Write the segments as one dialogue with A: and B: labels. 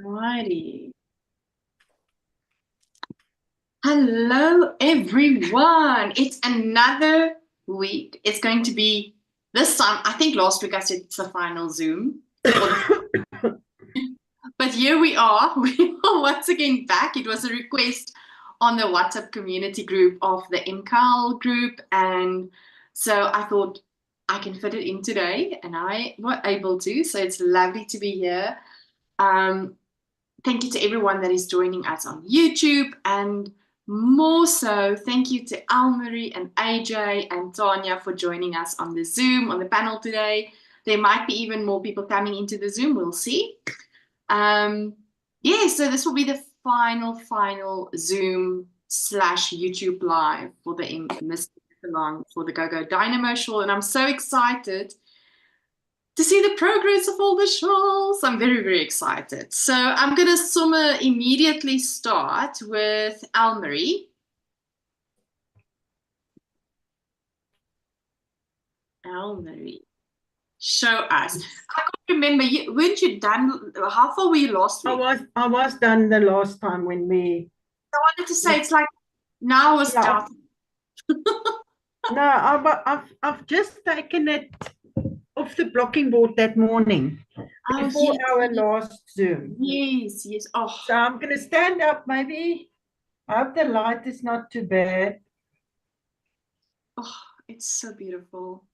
A: Righty. Hello, everyone. It's another week. It's going to be this time. I think last week I said it's the final Zoom. But here we are. We are once again back. It was a request on the WhatsApp community group of the MKAL group. And so I thought I can fit it in today, and I were able to. So it's lovely to be here. Thank you to everyone that is joining us on YouTube, and more so, thank you to Almarie and AJ and Tanya for joining us on the Zoom, on the panel today. There might be even more people coming into the Zoom, we'll see. Yeah, so this will be the final Zoom / YouTube live for the Mr. for the Go Dynamo Shawl, and I'm so excited to see the progress of all the shawls. I'm very, very excited. So I'm going to immediately start with Almarie. Almarie, show us. I can't remember, weren't you done? How far were you last week?
B: I was done the last time when we...
A: I wanted to say it's like now we're starting.
B: No, I've just taken it off the blocking board that morning before our last Zoom.
A: Yes. Oh.
B: So I'm going to stand up maybe. I hope the light is not too bad.
A: Oh, it's so beautiful.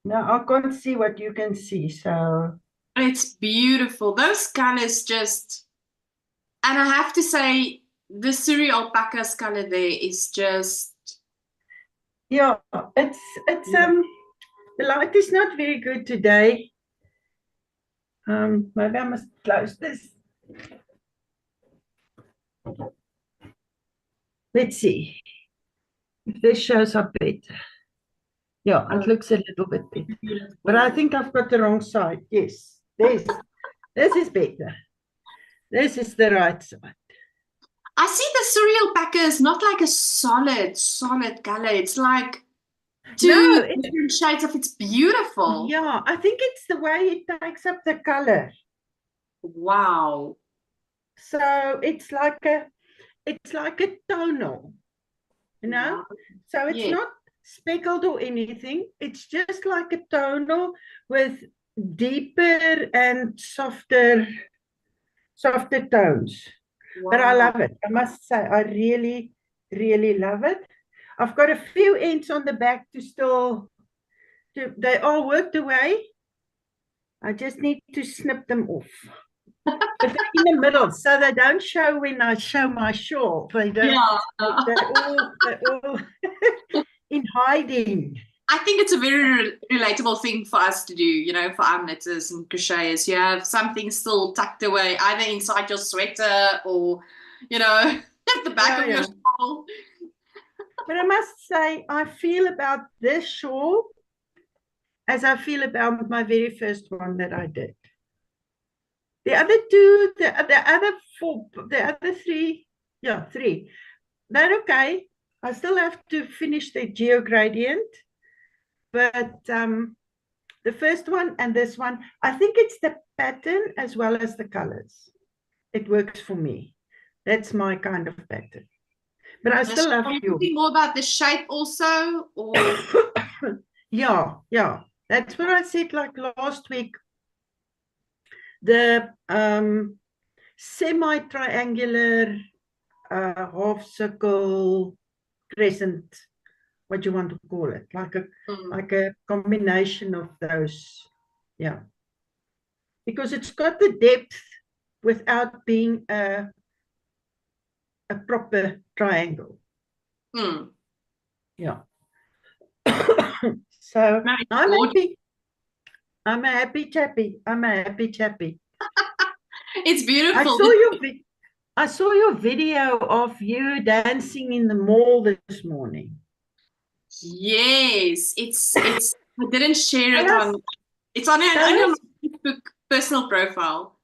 B: No, I can't see what you can see, so...
A: It's beautiful. Those colors just... And I have to say, the Suri alpaca's color there is just...
B: Yeah, it's the light is not very good today. Maybe I must close this. Let's see if this shows up better. Yeah, it looks a little bit better. But I think I've got the wrong side. Yes, this is better. This is the right side.
A: I see the Suri alpaca is not like a solid color. It's like two different shades of it's beautiful.
B: Yeah, I think it's the way it takes up the color.
A: Wow.
B: So it's like a tonal, you know? Wow. So it's not speckled or anything. It's just like a tonal with deeper and softer tones. Wow. But I love it. I must say, I really, really love it. I've got a few ends on the back they all worked away. I just need to snip them off. But they're in the middle, so they don't show when I show my shawl. They don't. Yeah. They're all in hiding.
A: I think it's a very relatable thing for us to do, you know, for our knitters and crocheters. You have something still tucked away, either inside your sweater or, you know, at the back of your shawl.
B: But I must say, I feel about this shawl as I feel about my very first one that I did. The other two, the other four, the other three, three, they're okay. I still have to finish the geo gradient. But the first one and this one, I think it's the pattern as well as the colors. It works for me. That's my kind of pattern. But I still love you.
A: Are you thinking more about the shape also? Or?
B: Yeah. That's what I said like last week. The semi-triangular, half circle, crescent, what you want to call it, like a combination of those. Yeah, because it's got the depth without being a proper triangle. Yeah. So I'm a happy chappy.
A: It's beautiful.
B: I saw your video of you dancing in the mall this morning.
A: Yes, it's I didn't share it on. It's on your Facebook personal profile.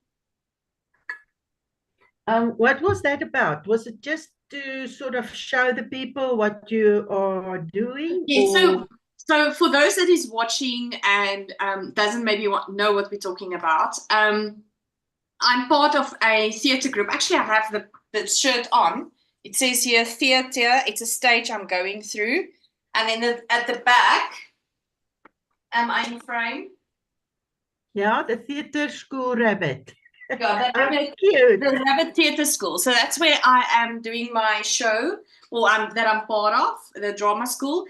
B: What was that about? Was it just to sort of show the people what you are doing?
A: Yeah, So for those that is watching and doesn't maybe know what we're talking about, I'm part of a theatre group. Actually, I have the shirt on. It says here theatre. It's a stage I'm going through. And then at the back, am I in frame?
B: Yeah, the theatre school rabbit.
A: Yeah,
B: Cute.
A: the Rabbit Theatre School. So that's where I am doing my show, or that I'm part of, the drama school.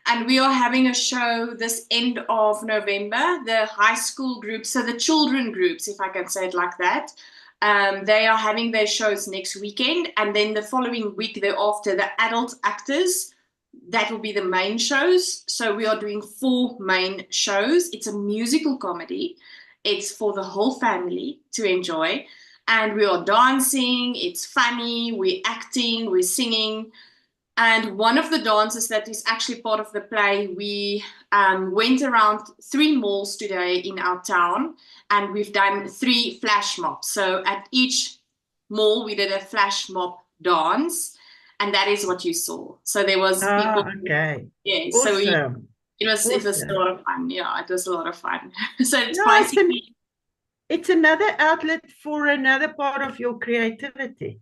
A: And we are having a show this end of November, the high school groups, so the children groups, if I can say it like that. They are having their shows next weekend, and then the following week thereafter, the adult actors, that will be the main shows. So we are doing 4 main shows. It's a musical comedy. It's for the whole family to enjoy. And we are dancing, it's funny, we're acting, we're singing. And one of the dances that is actually part of the play, we went around 3 malls today in our town, and we've done 3 flash mobs. So at each mall, we did a flash mob dance, and that is what you saw. So there was people.
B: Okay.
A: Yeah,
B: awesome.
A: so it was
B: awesome.
A: a lot of fun. Yeah, it was a lot of fun. So it's
B: No,
A: basically
B: it's another outlet for another part of your creativity.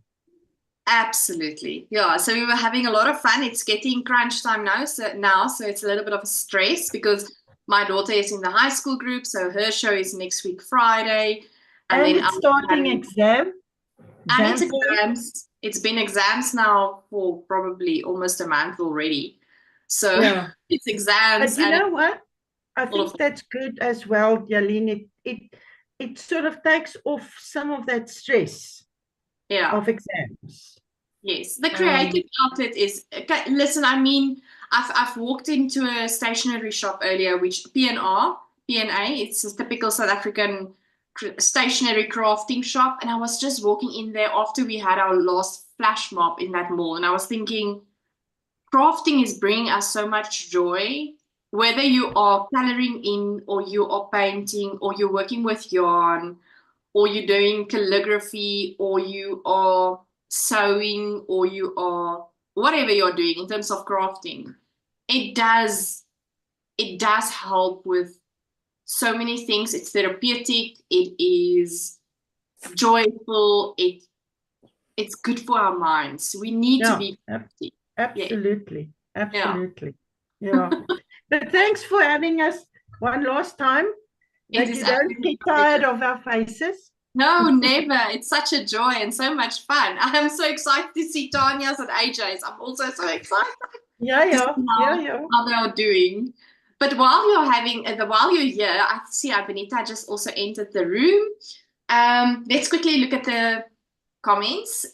A: absolutely. Yeah, so we were having a lot of fun. It's getting crunch time now, so it's a little bit of a stress because my daughter is in the high school group, so her show is next week Friday.
B: And
A: then
B: it's starting exam.
A: And it's exams. It's been exams now for probably almost a month already. So
B: yeah.
A: it's exams.
B: But you know what? I think that's good as well, Yaline. It sort of takes off some of that stress of exams.
A: Yes, the creative outlet is, listen, I mean, I've walked into a stationery shop earlier, which P&A, it's a typical South African stationery crafting shop. And I was just walking in there after we had our last flash mob in that mall. And I was thinking, crafting is bringing us so much joy, whether you are coloring in or you are painting or you're working with yarn or you're doing calligraphy or you are sewing or you are whatever you're doing in terms of crafting. It does help with so many things. It's therapeutic, it is joyful, it's good for our minds. We need to be crafty.
B: Absolutely. Yeah. But thanks for having us one last time. That you don't get tired of our faces.
A: No, never. It's such a joy and so much fun. I am so excited to see Tanya's and AJ's. I'm also so excited.
B: Yeah.
A: How they are doing. But while you're here, I see Benita just also entered the room. Let's quickly look at the comments.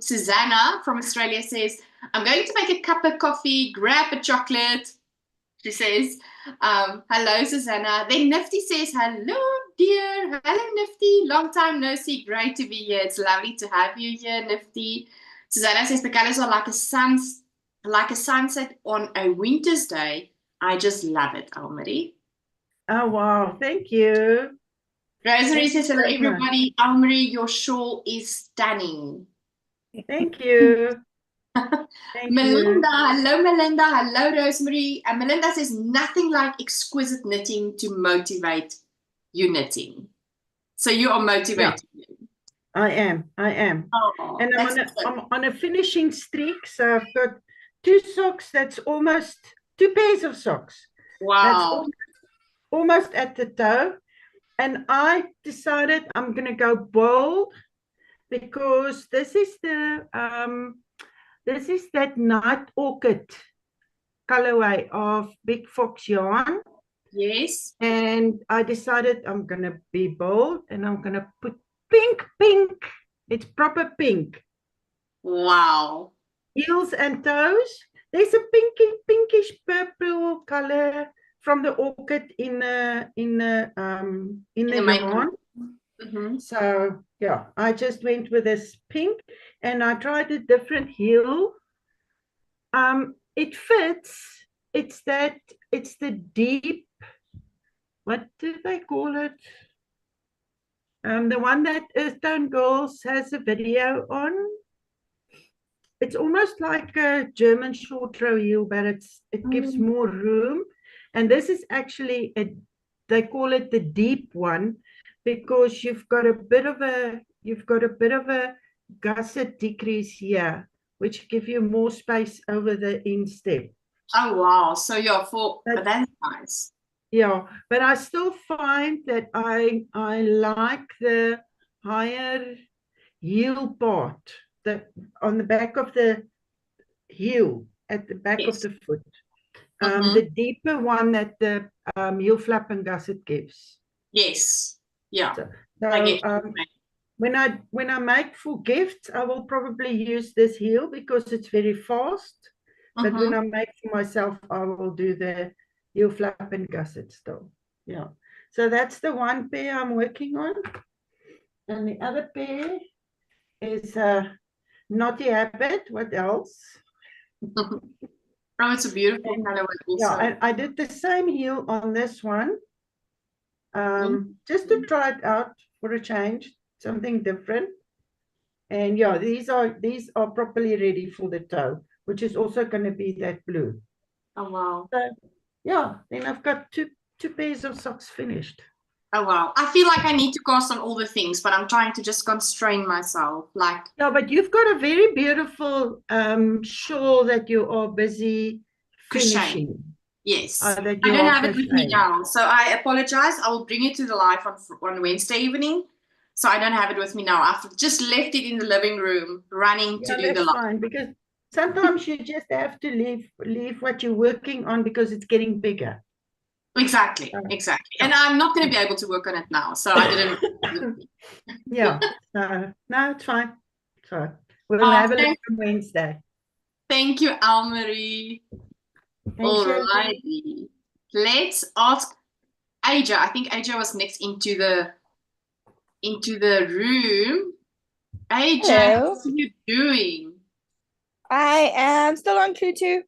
A: Susanna from Australia says, I'm going to make a cup of coffee, grab a chocolate. She says, hello, Susanna. Then Nifty says, hello, dear. Hello, Nifty. Long time no see. Great to be here. It's lovely to have you here, Nifty. Susanna says, the colors are like a sunset on a winter's day. I just love it, Almarie.
B: Oh, wow. Thank you.
A: Rosemary says, hello, everybody. Almarie, your shawl is stunning.
B: Thank you.
A: Melinda, hello Melinda, hello Rosemary. And Melinda says nothing like exquisite knitting to motivate you knitting. So you are motivated.
B: Yeah, I am.
A: Oh,
B: and I'm on a finishing streak. So I've got 2 socks. That's almost 2 pairs of socks.
A: Wow.
B: That's almost at the toe. And I decided I'm going to go bold because this is that night orchid colorway of Big Fox yarn.
A: Yes.
B: And I decided I'm going to be bold and I'm going to put pink. It's proper pink.
A: Wow.
B: Heels and toes. There's a pinkish purple color from the orchid in the yarn.
A: Mm-hmm.
B: So yeah, I just went with this pink and I tried a different heel. It fits. It's the deep, what do they call it? The one that Earth Tone Girls has a video on. It's almost like a German short row heel, but it gives more room. And this is actually they call it the deep one because you've got a bit of a gusset decrease here, which give you more space over the instep.
A: Oh wow. So yeah,
B: But
A: that's nice.
B: yeah, but I still find that I like the higher heel part, the on the back of the heel, at the back of
A: Yes.
B: the foot.
A: Mm-hmm.
B: The deeper one that the heel flap and gusset gives.
A: Yes. Yeah.
B: So,
A: I
B: so
A: get what you mean.
B: when I make for gifts, I will probably use this heel because it's very fast. But when
A: Mm-hmm.
B: I make for myself, I will do the heel flap and gusset still. Yeah. So that's the one pair I'm working on. And the other pair is Naughty Habit. What else?
A: Oh, it's a beautiful
B: And
A: colorway
B: yeah,
A: also.
B: I did the same heel on this one. Just to
A: Mm-hmm.
B: try it out for a change, something different. And yeah, these are properly ready for the toe, which is also going to be that blue.
A: Oh wow.
B: So yeah, then I've got two pairs of socks finished.
A: Oh wow. I feel like I need to cast on all the things, but I'm trying to just constrain myself. Like
B: Yeah, but you've got a very beautiful shawl that you are busy
A: crochet.
B: finishing.
A: Yes.
B: That
A: I
B: you
A: don't
B: are
A: have it with me
B: crocheting.
A: now. So I apologize. I will bring it to the live on Wednesday evening. So I don't have it with me now. I've just left it in the living room running to
B: Yeah,
A: do the
B: that's
A: live.
B: fine because sometimes you just have to leave what you're working on because it's getting bigger.
A: Exactly. Exactly. And I'm not going to be able to work on it now. So I didn't.
B: Yeah. No, it's fine. So we'll
A: Oh,
B: have a look on Wednesday.
A: thank you, Almarie.
B: Thanks,
A: All
B: Shirley.
A: righty. Let's ask Aja. I think Aja was next into the room. Aja, how
C: Hello.
A: are you doing?
C: I am still on Clue 2.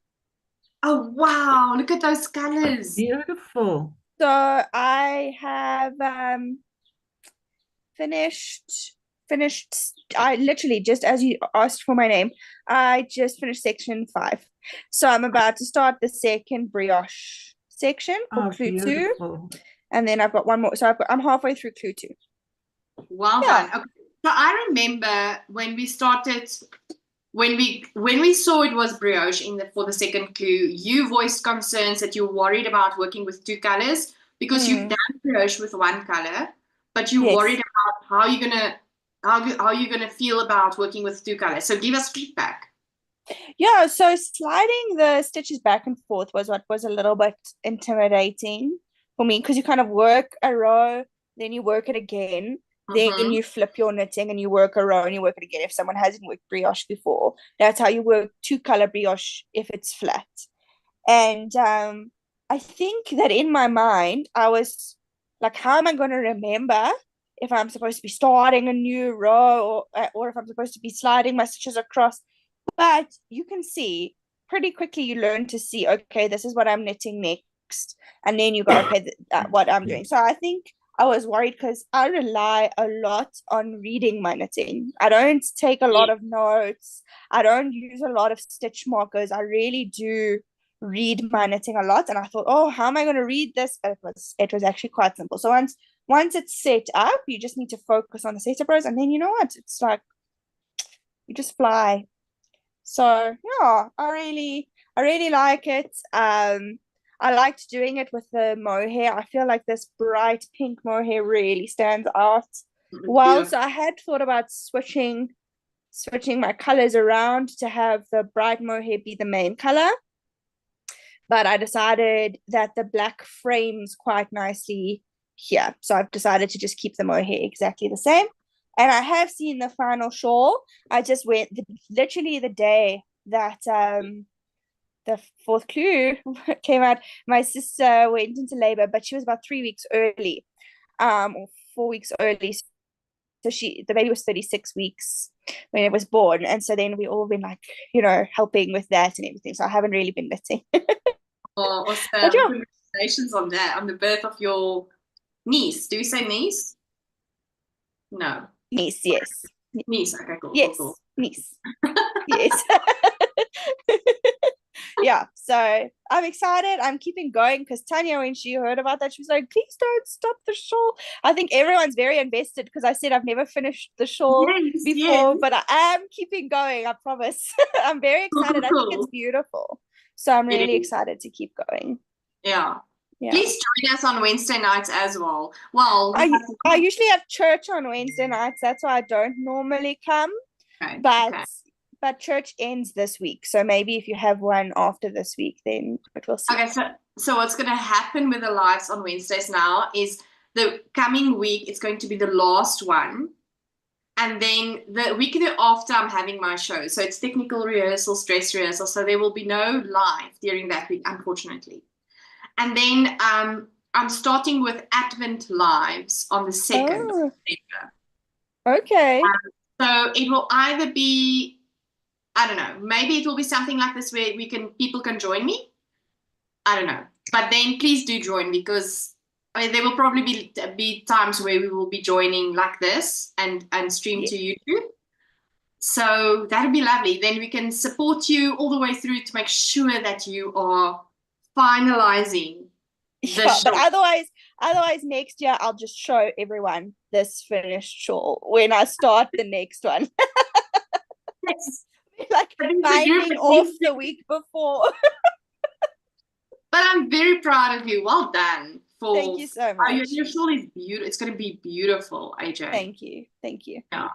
A: Oh wow, look at those colors.
B: Beautiful.
C: So I have finished I literally just as you asked for my name, I just finished section 5. So I'm about to start the second brioche section for Clue 2.
B: Beautiful.
C: And then I've got one more. So I'm halfway through Clue 2.
A: Well
C: Yeah.
A: done. Okay. So I remember when we started, when we saw it was brioche for the second clue, you voiced concerns that you're worried about working with two colors because you've done brioche with one color, but you're
C: Yes.
A: worried about how you're gonna feel about working with two colors. So give us feedback.
C: Yeah, so sliding the stitches back and forth was what was a little bit intimidating for me because you kind of work a row, then you work it again, then
A: Mm-hmm.
C: you flip your knitting and you work a row and you work it again. If someone hasn't worked brioche before, that's how you work two color brioche if it's flat. And I think that in my mind, I was like, how am I going to remember if I'm supposed to be starting a new row or if I'm supposed to be sliding my stitches across? But you can see pretty quickly, you learn to see, okay, this is what I'm knitting next. And then you go, okay, what I'm doing. So I think I was worried because I rely a lot on reading my knitting. I don't take a lot of notes. I don't use a lot of stitch markers. I really do read my knitting a lot. And I thought, oh, how am I going to read this? But it was actually quite simple. So once it's set up, you just need to focus on the setup rows. And then you know what? It's like you just fly. So yeah, I really like it. I liked doing it with the mohair. I feel like this bright pink mohair really stands out well. So I had thought about switching my colors around to have the bright mohair be the main color, but I decided that the black frames quite nicely here. So I've decided to just keep the mohair exactly the same. And I have seen the final shawl. I just went literally the day that the fourth clue came out. My sister went into labor, but she was about 3 weeks early, or 4 weeks early. So the baby was 36 weeks when it was born, and so then we all been like, helping with that and everything. So I haven't really been knitting.
A: Oh, awesome!
C: But yeah.
A: Congratulations on that, on the birth of your niece. Do you say niece? No.
C: Niece, yes.
A: Niece. Okay, cool.
C: Yes,
A: cool.
C: niece. Yes. yeah, so I'm excited. I'm keeping going because Tanya, when she heard about that, she was like, please don't stop the shawl. I think everyone's very invested because I said I've never finished the shawl
A: Yes,
C: before,
A: yes.
C: but I am keeping going, I promise. I'm very excited. I think it's
A: Cool.
C: beautiful. So I'm
A: It
C: really
A: is.
C: excited to keep going.
A: Yeah.
C: Yeah.
A: Please join us on Wednesday nights as well. Well, we
C: I usually have church on Wednesday nights. That's why I don't normally come.
A: okay,
C: But
A: okay.
C: but church ends this week. So maybe if you have one after this week, then we'll see.
A: Okay, so what's going to happen with the lives on Wednesdays now is the coming week, it's going to be the last one. And then the week after, I'm having my show. So it's technical rehearsals, dress rehearsal. So there will be no live during that week, unfortunately. And then I'm starting with Advent Lives on the 2nd of September.
C: Okay.
A: So it will either be, I don't know, maybe it will be something like this where people can join me. I don't know. But then please do join because there will probably be times where we will be joining like this and stream to YouTube. So that'd be lovely. Then we can support you all the way through to make sure that you are finalizing the
C: Yeah, but
A: shawl.
C: otherwise next year I'll just show everyone this finished shawl when I start the next one.
A: Yes.
C: Like binding off the week before.
A: But I'm very proud of you. Well done.
C: Thank you so much.
A: Your shawl is beautiful. It's going to be beautiful, AJ.
C: Thank you. Thank you.
A: Yeah.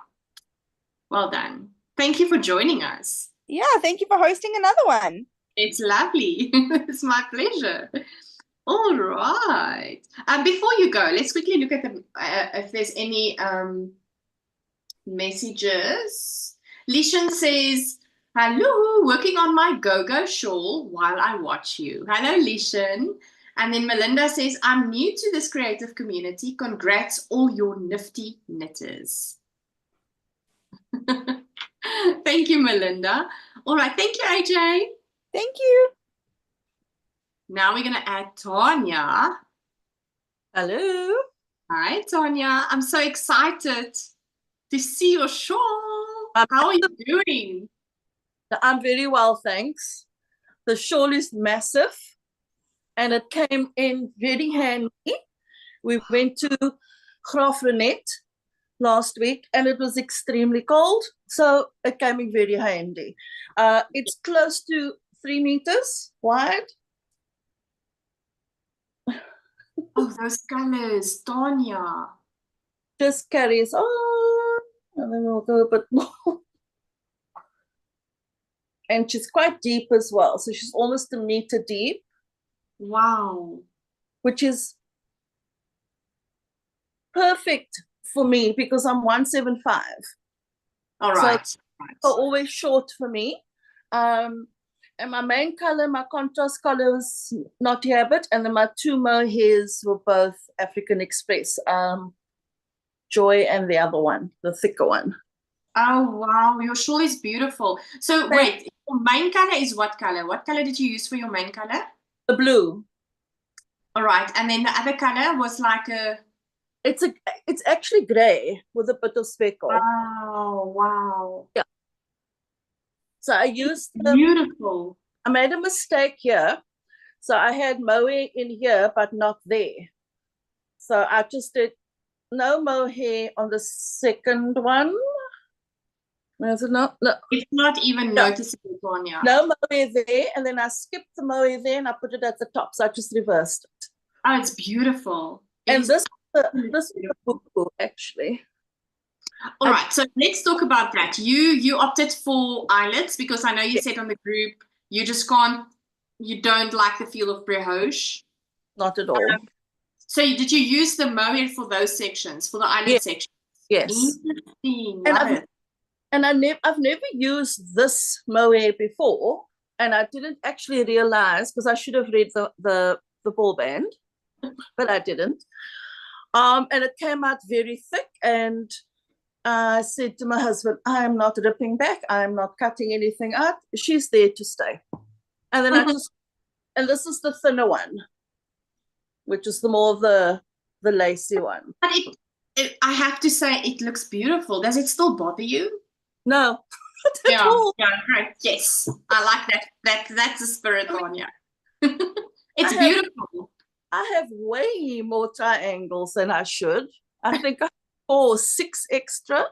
A: Well done. Thank you for joining us.
C: Yeah, thank you for hosting another one.
A: It's lovely. It's my pleasure. All right. Before you go, let's quickly look at if there's any messages. Lishan says, hello, working on my go-go shawl while I watch you. Hello, Lishan. And then Melinda says, I'm new to this creative community. Congrats, all your nifty knitters. Thank you, Melinda. All right. Thank you, AJ.
C: Thank you.
A: Now we're going to add Tanya.
D: Hello.
A: Hi, Tanya. I'm so excited to see your shawl. How are you doing?
D: I'm very well, thanks. The shawl is massive and it came in very handy. We went to Grafrenet last week and it was extremely cold, so it came in very handy. It's close to 3 meters wide.
A: Oh, those colors, Tanya.
D: Just carries on, and then we'll go a bit more. And she's quite deep as well, so she's almost a meter deep.
A: Wow.
D: Which is perfect for me because I'm 175.
A: All right.
D: So always short for me. And my main color, my contrast color was not Habit, and then my two mohairs were both African Express. Joy and the other one, the thicker one.
A: Oh, wow. Your shawl is beautiful. So wait, your main color is what color? What color did you use for your main color?
D: The blue.
A: All right. And then the other color was like a...
D: It's actually gray with a bit of speckle.
A: Oh, wow.
D: Yeah. So I used
A: beautiful.
D: I made a mistake here. So I had mohair in here, but not there. So I just did no mohair on the second one. Is it not? No.
A: It's not even noticeable, Tanya.
D: No mohair there, and then I skipped the mohair there and I put it at the top. So I just reversed it.
A: Oh, it's beautiful.
D: And this is the book actually.
A: All right, so let's talk about that. You opted for eyelets because I know you said on the group you don't like the feel of brioche.
D: Not at all.
A: So did you use the mohair for those sections, for the eyelid section?
D: Yes.
A: Interesting.
D: And I've never used this mohair before, and I didn't actually realize because I should have read the ball band, but I didn't. And it came out very thick, and I said to my husband, I'm not ripping back, I'm not cutting anything out. She's there to stay. And then and this is the thinner one, which is the more the lacy one.
A: But I have to say, it looks beautiful. Does it still bother you?
D: No. at
A: Yeah,
D: all.
A: yeah, right. Yes, I like that. That's the spirit, Tanya. It's
D: I have-
A: beautiful.
D: I have way more triangles than I should. I think I have 4 or 6 extra.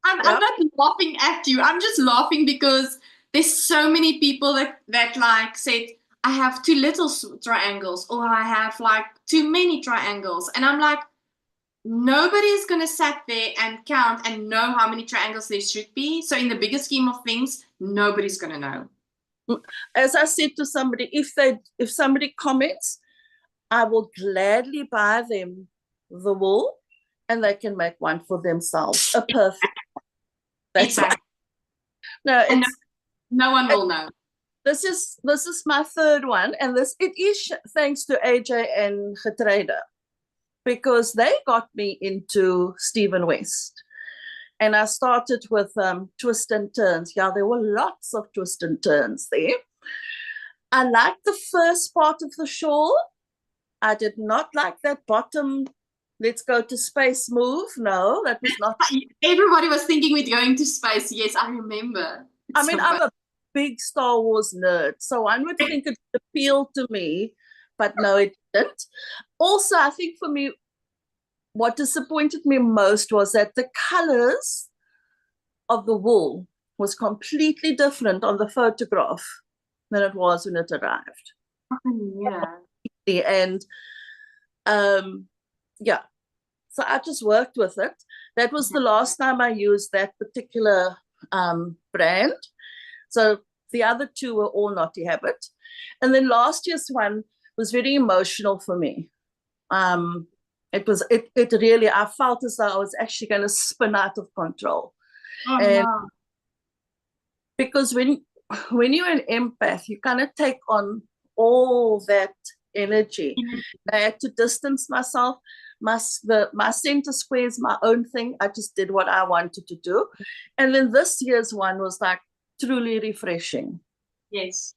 A: I'm not laughing at you. I'm just laughing because there's so many people that like said, I have too little triangles, or I have like too many triangles. And I'm like, nobody's going to sit there and count and know how many triangles there should be. So in the bigger scheme of things, nobody's going to know.
D: As I said to somebody, if somebody comments, I will gladly buy them the wool and they can make one for themselves. A perfect one. That's
A: Exactly.
D: No,
A: And
D: it's
A: no one will know.
D: this is my third one, and it is thanks to AJ and Getrede, because they got me into Stephen West. And I started with twist and turns. Yeah, there were lots of twist and turns there. I liked the first part of the shawl. I did not like that bottom, let's go to space move. No, that was not.
A: Everybody was thinking we're going to space. Yes, I remember.
D: I mean, I'm a big Star Wars nerd, so one would think it appealed to me, but no, it didn't. Also, I think for me, what disappointed me most was that the colors of the wool was completely different on the photograph than it was when it arrived.
A: Yeah.
D: And yeah, so I just worked with it. That was the last time I used that particular brand. So the other 2 were all Naughty Habit. And then last year's one was very emotional for me. It really, I felt as though I was actually going to spin out of control.
A: Oh,
D: and
A: no.
D: Because when you're an empath, you kind of take on all that energy. I had to distance myself. My center square is my own thing. I just did what I wanted to do. And then this year's one was like truly refreshing.
A: Yes.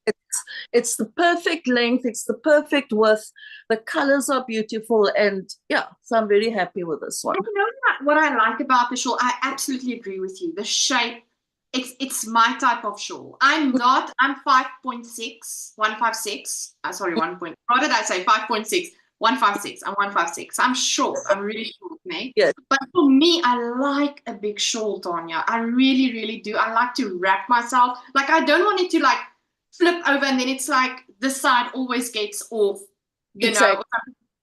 D: It's the perfect length, it's the perfect width, the colors are beautiful, and yeah, so I'm very happy with this one.
A: You know what I like about the shawl? I absolutely agree with you. The shape, it's my type of shawl. I'm 5.6, 156. Sorry, 1 point. What did I say? 5.6, 156. I'm 156. I'm short. I'm really short, mate.
D: Yes.
A: But for me, I like a big shawl, Tanya. I really, really do. I like to wrap myself. Like, I don't want it to like flip over and then it's like this side always gets off, you know.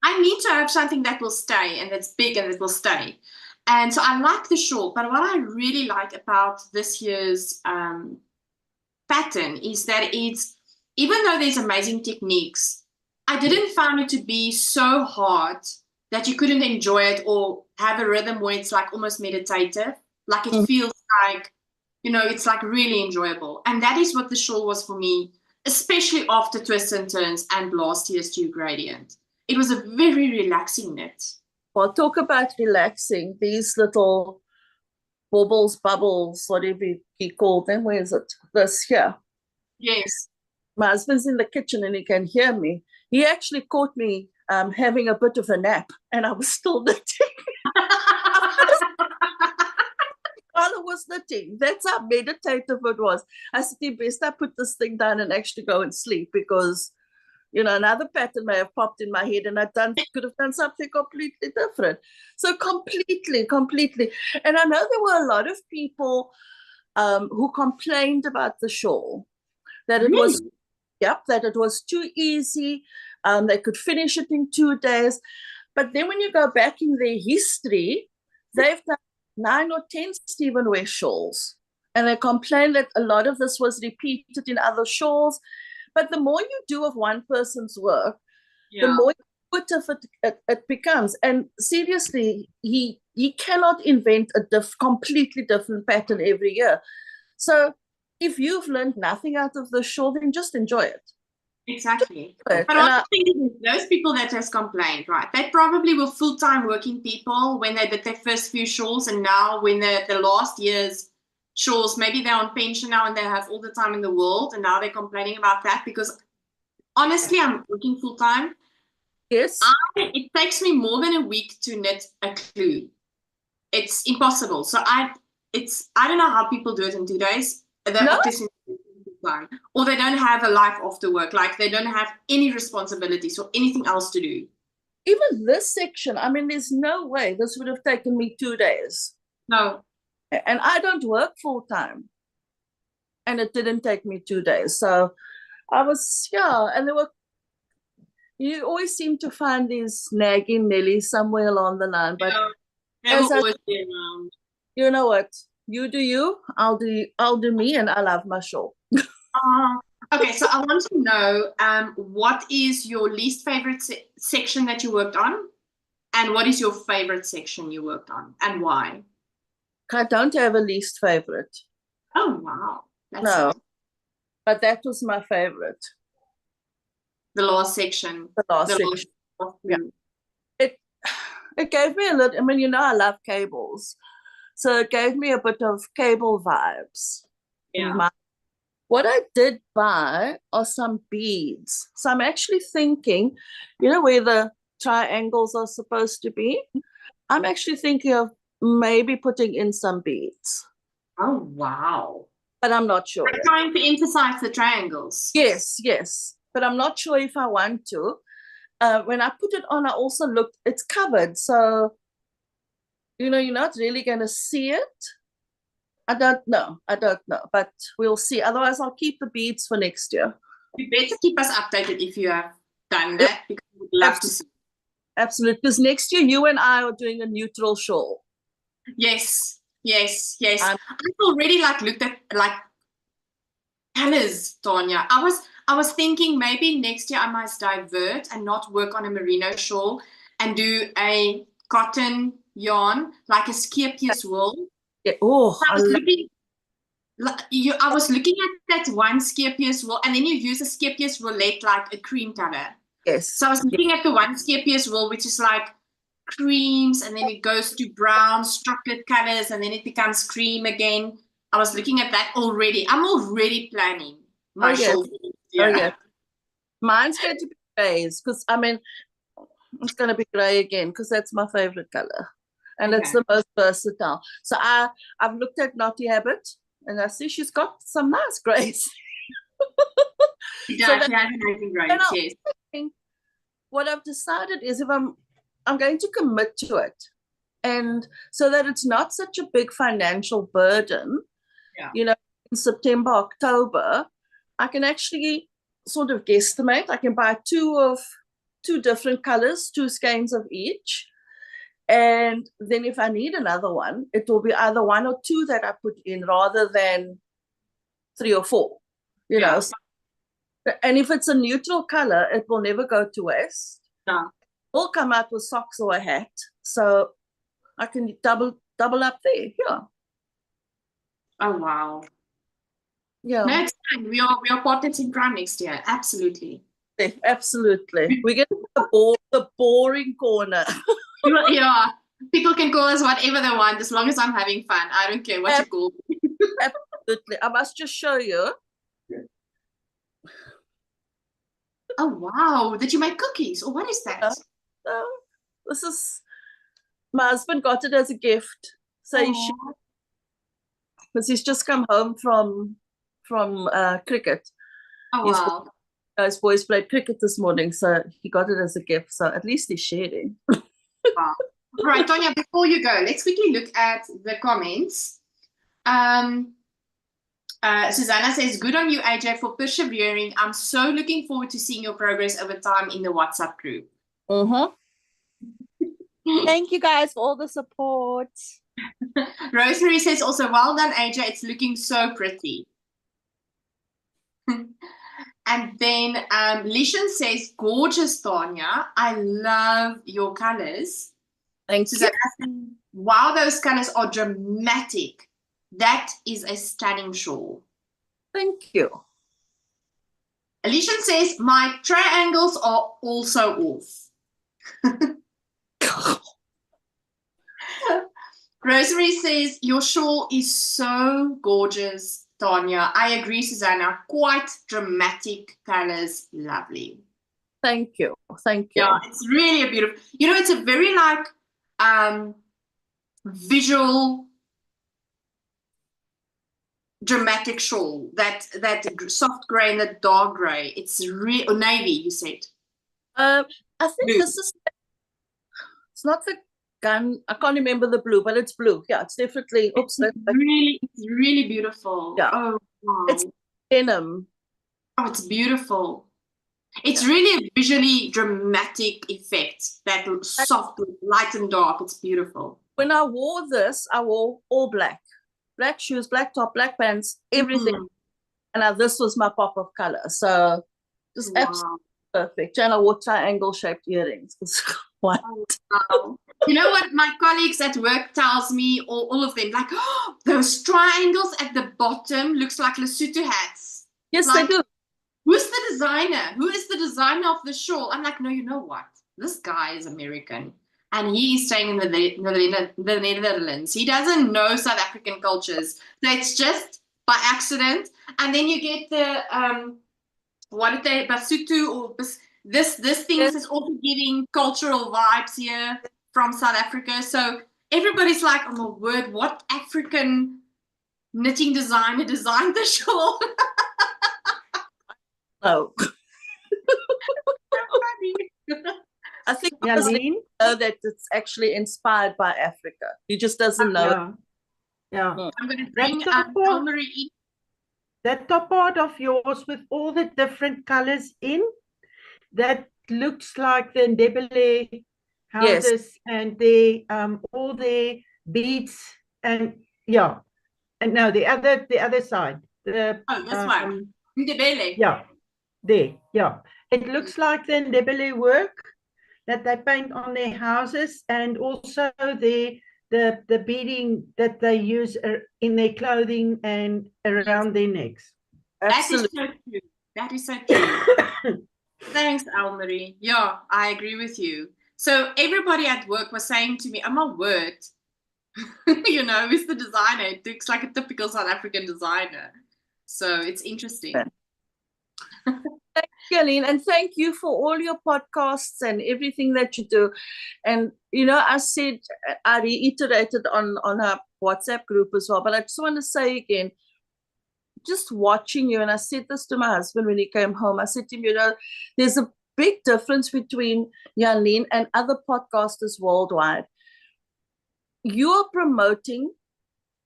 A: I need to have something that will stay and that's big and that will stay. And so I like the shawl, but what I really like about this year's pattern is that it's, even though there's amazing techniques, I didn't find it to be so hard that you couldn't enjoy it or have a rhythm where it's like almost meditative. Like it feels like, you know, it's like really enjoyable. And that is what the shawl was for me, especially after twists and turns and last year's Dew Gradient. It was a very relaxing knit.
D: Well, talk about relaxing. These little bubbles, whatever you call them. Where is it? This here.
A: Yes.
D: My husband's in the kitchen and he can hear me. He actually caught me having a bit of a nap and I was still knitting. While I was knitting, that's how meditative it was. I said, best I put this thing down and actually go and sleep, because, you know, another pattern may have popped in my head and could have done something completely different. So completely. And I know there were a lot of people who complained about the shawl, that it was, that it was too easy. They could finish it in 2 days. But then when you go back in their history, they've done 9 or 10 Stephen West shawls. And they complain that a lot of this was repeated in other shawls. But the more you do of one person's work, the more intuitive it becomes. And seriously, he cannot invent a completely different pattern every year. So if you've learned nothing out of the shawl, then just enjoy it.
A: Exactly. But I think those people that has complained, right, they probably were full-time working people when they did their first few shawls, and now when the last year's shawls, maybe they're on pension now and they have all the time in the world, and now they're complaining about that. Because honestly, I'm working full-time.
D: Yes.
A: It takes me more than a week to knit a clue. It's impossible. So I don't know how people do it in 2 days. They're
D: No?
A: obviously plan, or they don't have a life after work, like they don't have any responsibilities or anything else to do.
D: Even this section, I mean, there's no way this would have taken me 2 days.
A: No.
D: And I don't work full time. And it didn't take me 2 days. So I was, yeah, and you always seem to find these nagging Nellies somewhere along the line. But
A: they will always be around.
D: You know what? You do you, I'll do me, and I love my shawl.
A: Okay, so I want to know what is your least favorite section that you worked on, and what is your favorite section you worked on, and why?
D: I don't have a least favorite.
A: Oh wow, that's
D: No,
A: nice.
D: but that was my favorite.
A: The last section.
D: The last section. Yeah. It gave me a little. I mean, you know, I love cables, so it gave me a bit of cable vibes.
A: Yeah.
D: What I did buy are some beads. So I'm actually thinking, you know, where the triangles are supposed to be? I'm actually thinking of maybe putting in some beads.
A: Oh, wow.
D: But I'm not sure.
A: I'm trying to emphasize the triangles.
D: Yes. But I'm not sure if I want to. When I put it on, I also looked, it's covered. So, you know, you're not really going to see it. I don't know, but we'll see. Otherwise, I'll keep the beads for next year.
A: You better keep us updated if you have done that, because we'd love to see.
D: Absolutely, because next year you and I are doing a neutral shawl.
A: Yes. I've already looked at colors, Tanya. I was thinking maybe next year I must divert and not work on a merino shawl and do a cotton yarn, like a skepious wool.
D: Yeah. Oh,
A: I was looking at that one skepious wool, and then you use a skepious roulette like a cream color.
D: Yes.
A: So I was looking at the one skepious wool, which is like creams, and then it goes to browns, chocolate colors, and then it becomes cream again. I was looking at that already. I'm already planning my shawl.
D: Yeah. Mine's going to be grays, because I mean, it's going to be gray again, because that's my favorite color. And it's the most versatile. So I've looked at Naughty Habit, and I see she's got some nice grays.
A: She does. She has amazing grays, yes.
D: What I've decided is if I'm going to commit to it, and so that it's not such a big financial burden, you know, in September, October, I can actually sort of guesstimate. I can buy two different colors, 2 skeins of each. And then if I need another one, it will be either 1 or 2 that I put in rather than 3 or 4, you know. So, and if it's a neutral color, it will never go to waste.
A: Yeah.
D: It will come out with socks or a hat. So I can double up there. Yeah.
A: Oh, wow.
D: Yeah.
A: No, it's fine. We are partners in crime next year. Absolutely.
D: Yeah, absolutely. We're getting the boring corner.
A: Yeah. People can call us whatever they want as long as I'm having fun. I don't care what you call me.
D: Absolutely. I must just show you.
A: Oh, wow. Did you make cookies? Or what is that?
D: This is, my husband got it as a gift. So because he's just come home from cricket.
A: Oh, wow.
D: His boys played cricket this morning, so he got it as a gift. So at least he's sharing.
A: Wow. All right, Tonya, before you go, let's quickly look at the comments. Susanna says, good on you, AJ, for persevering. I'm so looking forward to seeing your progress over time in the WhatsApp group.
C: Thank you guys for all the support.
A: Rosemary says also, well done, AJ. It's looking so pretty. And then Lishan says, gorgeous, Tanya. I love your colors.
D: Thank you.
A: Wow, those colors are dramatic. That is a stunning shawl.
D: Thank you.
A: Alicia says, my triangles are also off. Rosemary says, your shawl is so gorgeous, Tanya. I agree, Susanna. Quite dramatic colors. Lovely.
D: Thank you. Thank you.
A: Yeah, it's really a beautiful, you know, it's a very visual dramatic shawl, that soft grey and the dark grey. It's real, or navy, you said.
D: I think
A: Blue.
D: this is, it's not the gun, I can't remember the blue, but it's blue. Yeah, it's definitely, oops,
A: It's really beautiful.
D: Yeah.
A: Oh, wow.
D: It's denim.
A: Oh, it's beautiful. It's really a visually dramatic effect, that soft, light and dark. It's beautiful.
D: When I wore this, I wore all black. Black shoes, black top, black pants, everything.
A: Mm.
D: And this was my pop of color. So just absolutely perfect. And I wore triangle shaped earrings. What?
A: Oh, wow. You know what my colleagues at work tells me, all of them, like, oh, those triangles at the bottom looks like Lesotho hats.
D: Yes,
A: Like,
D: they do.
A: who's the designer? Who is the designer of the shawl? I'm like, no, you know what? This guy is American. And he is staying in the Netherlands. He doesn't know South African cultures. So it's just by accident. And then you get the, Basotho, or this thing is also giving cultural vibes here from South Africa. So everybody's like, oh my word, what African knitting designer designed the shawl?
D: No. I think
B: Yaleen?
D: know that it's actually inspired by Africa. He just doesn't know.
B: Yeah.
A: I'm going to bring Elmarie in.
B: That top part of yours with all the different colors in, that looks like the Ndebele houses, and the all the beads, and yeah, and no, the other side,
A: This one, Ndebele.
B: Yeah, there, yeah, it looks like the Ndebele work that they paint on their houses, and also the beading that they use in their clothing and around their necks.
D: Absolutely.
A: That is so true. Thanks, Elmarie. Yeah, I agree with you. So everybody at work was saying to me, oh my word, you know, who's the designer? It looks like a typical South African designer. So it's interesting.
D: Thank you, Aline, and thank you for all your podcasts and everything that you do. And, you know, I reiterated on our WhatsApp group as well, but I just want to say again, just watching you, and I said this to my husband when he came home, I said to him, you know, there's a big difference between Yaleen and other podcasters worldwide. You are promoting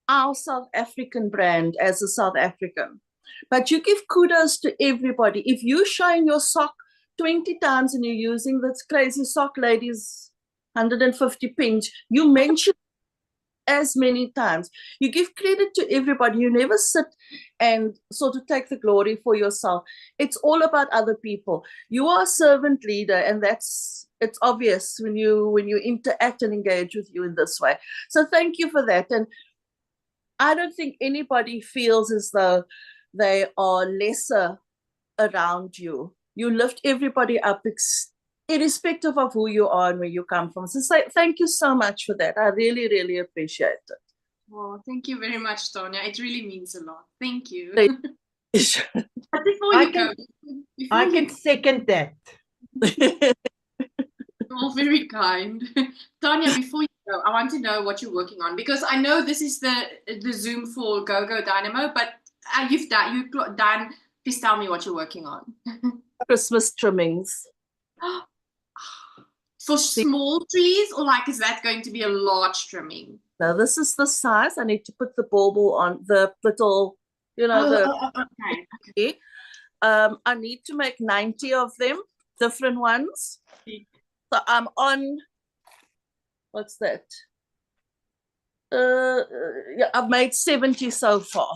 D: our South African brand as a South African, but you give kudos to everybody. If you're showing your sock 20 times and you're using this crazy sock lady's 150 pinch, you mention as many times. You give credit to everybody. You never sit and sort of take the glory for yourself. It's all about other people. You are a servant leader, and it's obvious when you interact and engage with you in this way. So thank you for that. And I don't think anybody feels as though they are lesser around you. You lift everybody up, irrespective of who you are and where you come from. So thank you so much for that. I really, really appreciate it.
A: Well, thank you very much, Tonya. It really means a lot. Thank you.
B: But I can second that.
A: You're all very kind. Tonya, before you go, I want to know what you're working on, because I know this is the Zoom for Go Dynamo, but you've done. Please tell me what you're working on.
D: Christmas trimmings.
A: For small trees, or like, is that going to be a large trimming?
D: No, this is the size. I need to put the bauble on the little, you know, okay. I need to make 90 of them, different ones. So I'm on, what's that? Yeah, I've made 70 so far.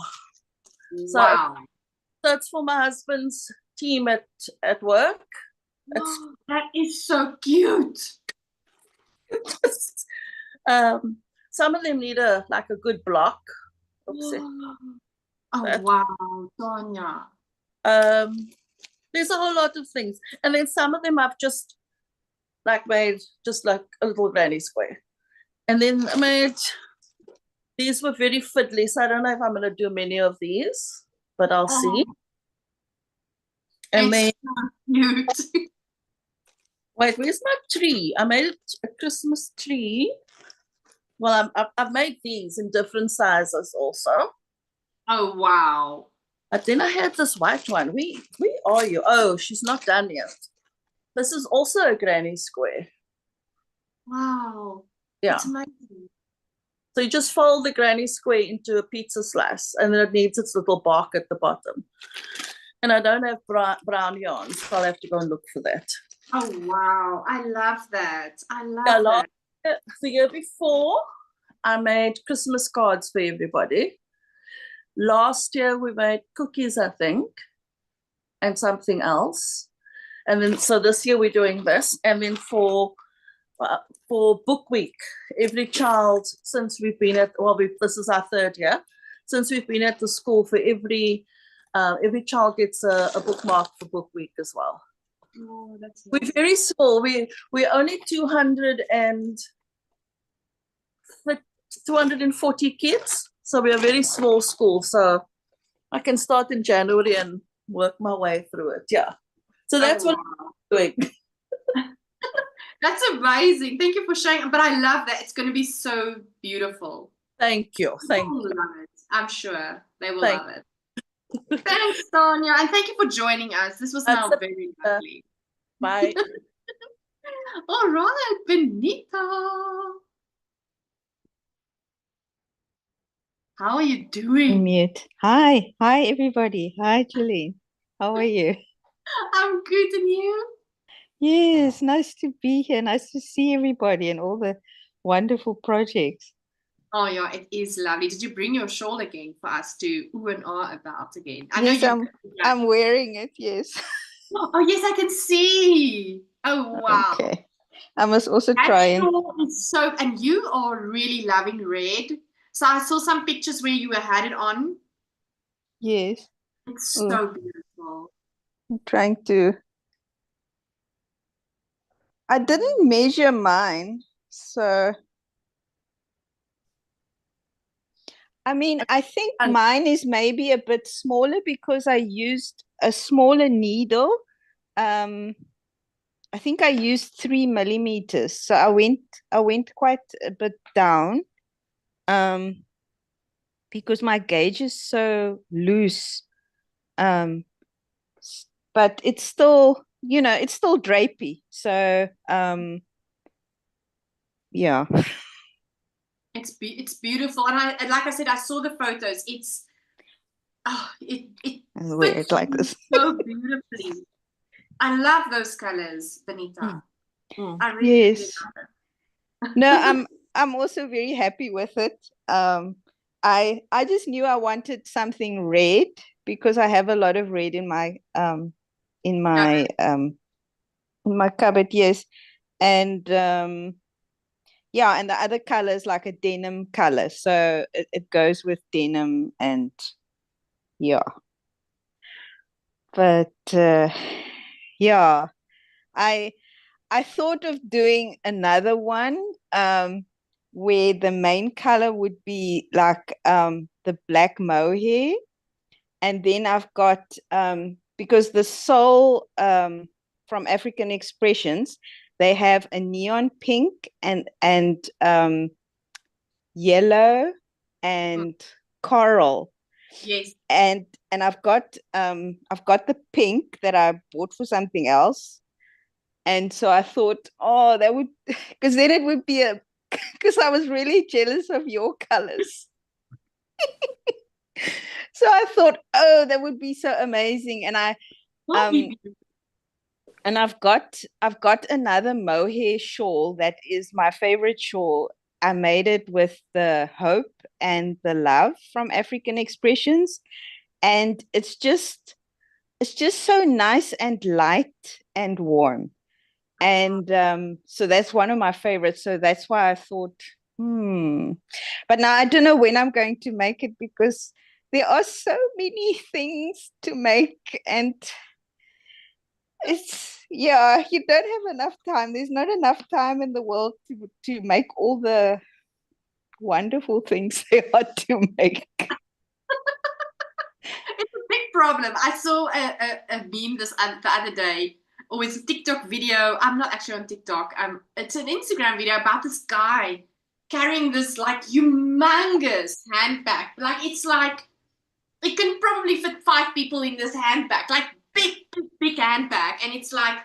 A: Wow.
D: So it's for my husband's team at work.
A: Oh, that is so cute.
D: Some of them need a good block.
A: Oh, wow, Tonya.
D: There's a whole lot of things, and then some of them I've just made just like a little granny square, and then I made these were very fiddly, so I don't know if I'm going to do many of these, but I'll see. And then
A: so cute.
D: Wait, where's my tree? I made a Christmas tree. Well, I've made these in different sizes also.
A: Oh, wow.
D: But then I had this white one. Where are you? Oh, she's not done yet. This is also a granny square.
A: Wow.
D: Yeah.
A: That's amazing.
D: So you just fold the granny square into a pizza slice, and then it needs its little bark at the bottom. And I don't have brown yarn, so I'll have to go and look for that.
A: Oh, wow. I love that. I
D: Yeah,
A: love that.
D: the year before, I made Christmas cards for everybody. Last year, we made cookies, I think, and something else. And then, so this year we're doing this. And then for book week, every child, since we've been at, well, this is our 3rd year, since we've been at the school, for every child gets a bookmark for book week as well.
A: Oh, that's nice.
D: We're very small. We're only 240 kids, so we're a very small school. So I can start in January and work my way through it. Yeah. So that's what I'm doing.
A: That's amazing. Thank you for sharing. But I love that. It's going to be so beautiful.
D: Thank you. Thank you.
A: Love it. I'm sure they will love it. Thanks, Sonia. And thank you for joining us. This was now very lovely.
D: Bye.
A: All right, Benita. How are you doing?
E: Mute. Hi everybody. Hi, Julie. How are you?
A: I'm good, and you?
E: Yes, nice to be here. Nice to see everybody and all the wonderful projects.
A: Oh yeah, it is lovely. Did you bring your shawl again for us to ooh and ah about again? I
E: Yes,
A: know
E: I'm wearing it, yes.
A: Oh yes, I can see. Oh wow.
E: Okay. I must also
A: That
E: try and
A: shawl is so, and you are really loving red. So I saw some pictures where you had it on.
E: yes.
A: It's so beautiful.
E: I'm trying to. I didn't measure mine, so I mean, I think mine is maybe a bit smaller because I used a smaller needle. I think I used 3 millimeters, so I went quite a bit down, because my gauge is so loose. But it's still, it's still drapey. So yeah.
A: It's beautiful, and like I said, I saw the photos. It's it
E: I'll wear it like this.
A: so beautifully. I love those colors, Benita. I really,
E: yes.
A: really love it.
E: No, I'm also very happy with it. I just knew I wanted something red because I have a lot of red in my cupboard, yes. And yeah, and the other color is like a denim color, so it goes with denim, and yeah. But yeah, I thought of doing another one where the main color would be like the black mohair, and then I've got because the soul from African Expressions, they have a neon pink and yellow and coral.
A: Yes.
E: And I've got the pink that I bought for something else. And so I thought, oh, that would, because then it would be because I was really jealous of your colors. So I thought, oh, that would be so amazing. And I've got another mohair shawl that is my favorite shawl. I made it with the hope and the love from African Expressions, and it's just so nice and light and warm. And so that's one of my favorites. So that's why I thought, but now I don't know when I'm going to make it, because there are so many things to make, and it's, yeah, you don't have enough time. There's not enough time in the world to make all the wonderful things there are to make.
A: It's a big problem. I saw a meme the other day, or it's a TikTok video. I'm not actually on TikTok. It's an Instagram video about this guy carrying this like humongous handbag. Like it's like it can probably fit 5 people in this handbag, like big, big, big handbag. And it's like,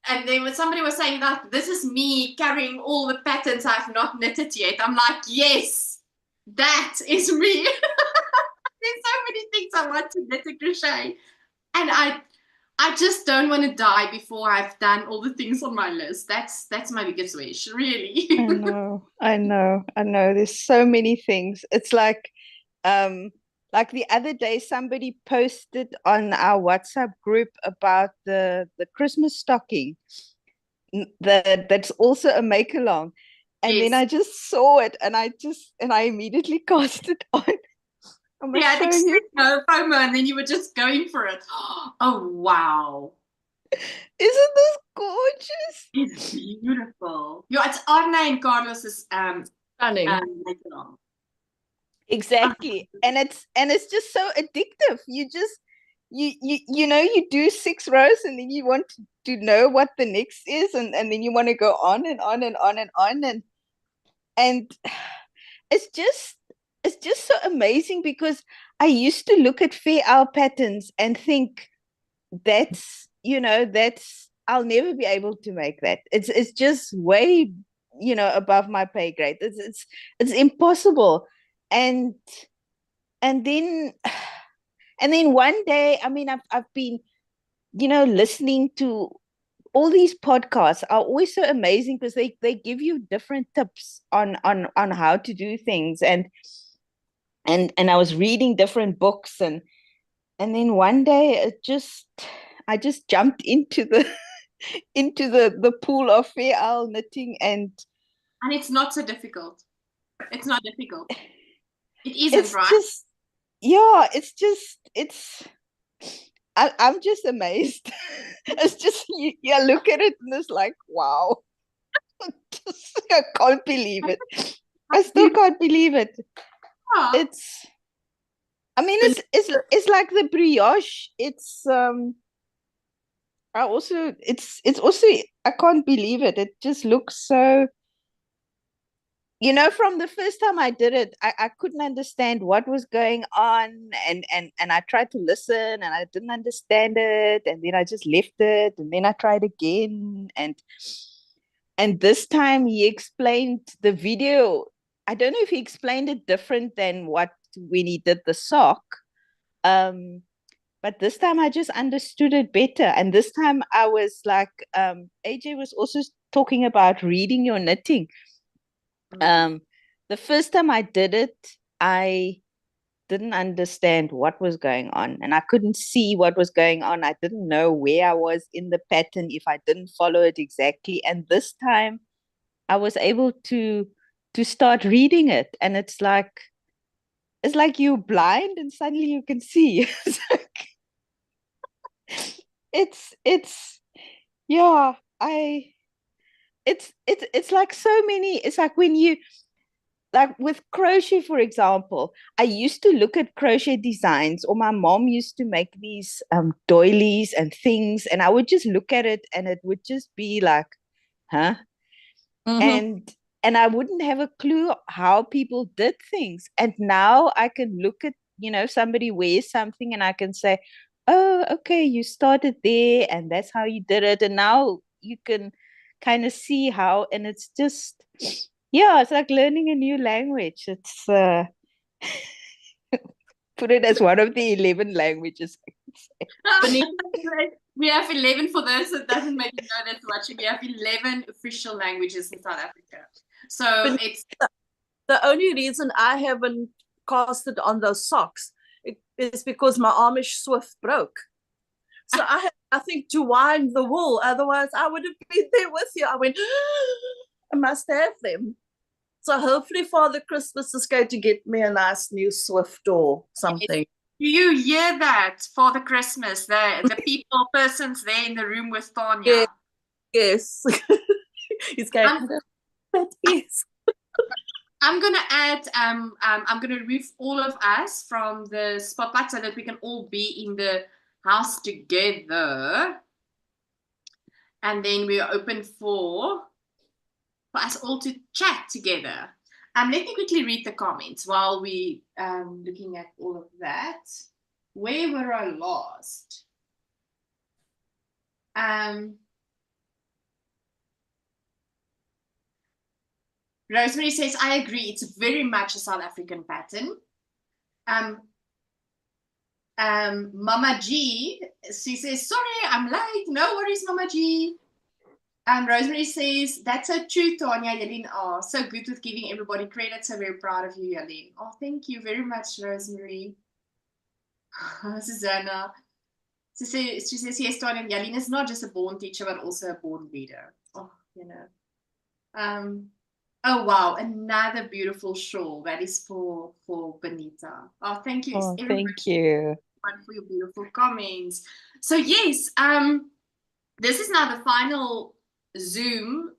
A: and somebody was saying that this is me carrying all the patterns I've not knitted yet. I'm like, yes, that is me. There's so many things I want to knit and crochet. And I just don't want to die before I've done all the things on my list. That's my biggest wish, really.
E: I know. There's so many things. It's like the other day somebody posted on our WhatsApp group about the Christmas stocking that's also a make along. And then
A: Yes.
E: I just saw it and I immediately cast it on. I must
A: Yeah,
E: show you.
A: no FOMO, and then you were just going for it. Oh, wow.
E: Isn't this gorgeous?
A: It's beautiful. It's Arne and Carlos's
D: Stunning.
A: make-along.
E: Exactly. And it's just so addictive. You just you do 6 rows and then you want to know what the next is, and then you want to go on and on and on and on, and it's just so amazing, because I used to look at Fair Isle patterns and think that's I'll never be able to make that. It's just way above my pay grade. It's impossible. And then one day, I mean, I've been listening to all these podcasts are always so amazing, because they give you different tips on how to do things, and I was reading different books, and then one day I just jumped into the the pool of Fair Isle knitting, and
A: it's not so difficult. It's not difficult. It isn't,
E: it's
A: right?
E: just I'm just amazed. It's just you look at it and it's like, wow. I can't believe it. I still can't believe it.
A: Yeah.
E: It's like the brioche. It's also I can't believe it. It just looks so, from the first time I did it, I couldn't understand what was going on, and I tried to listen and I didn't understand it, and then I just left it, and then I tried again, and this time he explained the video. I don't know if he explained it different than what when he did the sock. But this time I just understood it better. And this time I was like, AJ was also talking about reading your knitting. The first time I did it, I didn't understand what was going on, and I couldn't see what was going on. I didn't know where I was in the pattern if I didn't follow it exactly. And this time I was able to start reading it, and it's like you're blind and suddenly you can see. It's yeah, it's like so many. It's like when you, like with crochet, for example, I used to look at crochet designs, or my mom used to make these doilies and things, and I would just look at it and it would just be like, huh?
D: Mhm.
E: And I wouldn't have a clue how people did things. And now I can look at, somebody wears something and I can say, oh, okay, you started there and that's how you did it. And now you can kind of see how, and it's just, yeah, it's like learning a new language. It's put it as one of the 11 languages, I can say.
A: We have 11, for those that doesn't maybe know that's watching. We have 11 official languages in South Africa. So it's
D: The only reason I haven't casted on those socks is because my Amish swift broke. So I had nothing to wind the wool. Otherwise, I would have been there with you. I went, I must have them. So hopefully Father Christmas is going to get me a nice new swift or something.
A: Do you hear that, Father Christmas? The persons there in the room with Tanya.
D: Yes. He's going, that is.
A: I'm gonna add. I'm gonna remove all of us from the spotlight so that we can all be in the house together, and then we are open for us all to chat together. Let me quickly read the comments while we looking at all of that. Where were I lost? Rosemary says, I agree. It's very much a South African pattern. Mama G, she says, sorry, I'm late. No worries, Mama G. Rosemary says, that's so true, Tanya. Yelene, oh, so good with giving everybody credit. So very proud of you, Yelene. Oh, thank you very much, Rosemary. Susanna. She says, yes, Tanya, Yelene is not just a born teacher, but also a born leader. Oh, you know. Oh, wow. Another beautiful shawl. That is for Benita. Oh, thank you.
E: Oh, thank you.
A: For your beautiful comments. So, yes, this is now the final Zoom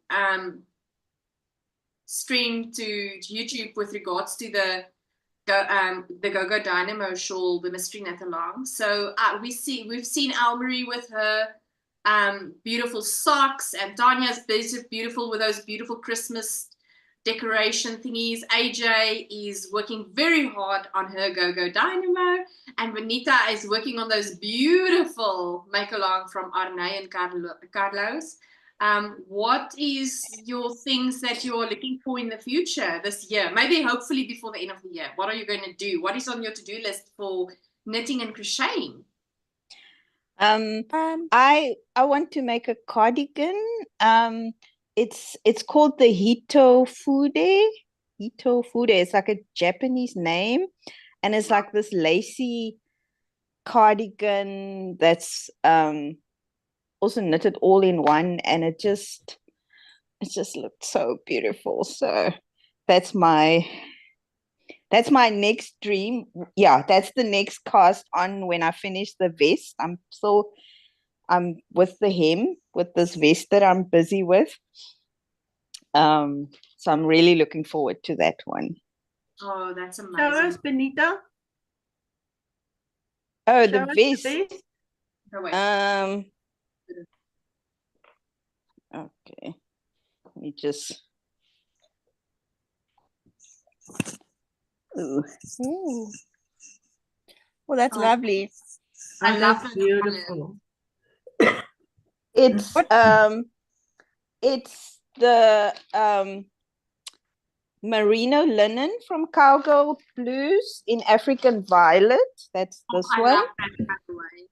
A: stream to YouTube with regards to the Go Dynamo shawl, the mystery knit along. So we've seen Almarie with her beautiful socks, and Tanya's beautiful with those beautiful Christmas decoration thingies. AJ is working very hard on her Go Dynamo, and Benita is working on those beautiful make along from Arne and Carlos. What is your things that you're looking for in the future this year? Maybe hopefully before the end of the year. What are you going to do? What is on your to-do list for knitting and crocheting?
E: I want to make a cardigan. It's called the Hitofude. Hitofude. It's like a Japanese name, and it's like this lacy cardigan that's also knitted all in one, and it just looked so beautiful. So that's my next dream. Yeah, that's the next cast on when I finish the vest. I'm with the hem with this vest that I'm busy with. So I'm really looking forward to that one.
A: Oh, that's amazing.
B: Show us, Benita.
E: Oh,
B: Show
E: the
B: us
E: vest.
B: the vest.
A: Oh,
E: okay. Let me just. Ooh.
C: Ooh. Well, that's lovely.
A: I love
B: that's
A: it.
B: beautiful.
E: It's the merino linen from Cowgirl Blues in African Violet. That's this
A: I
E: one.
A: love that, by the way.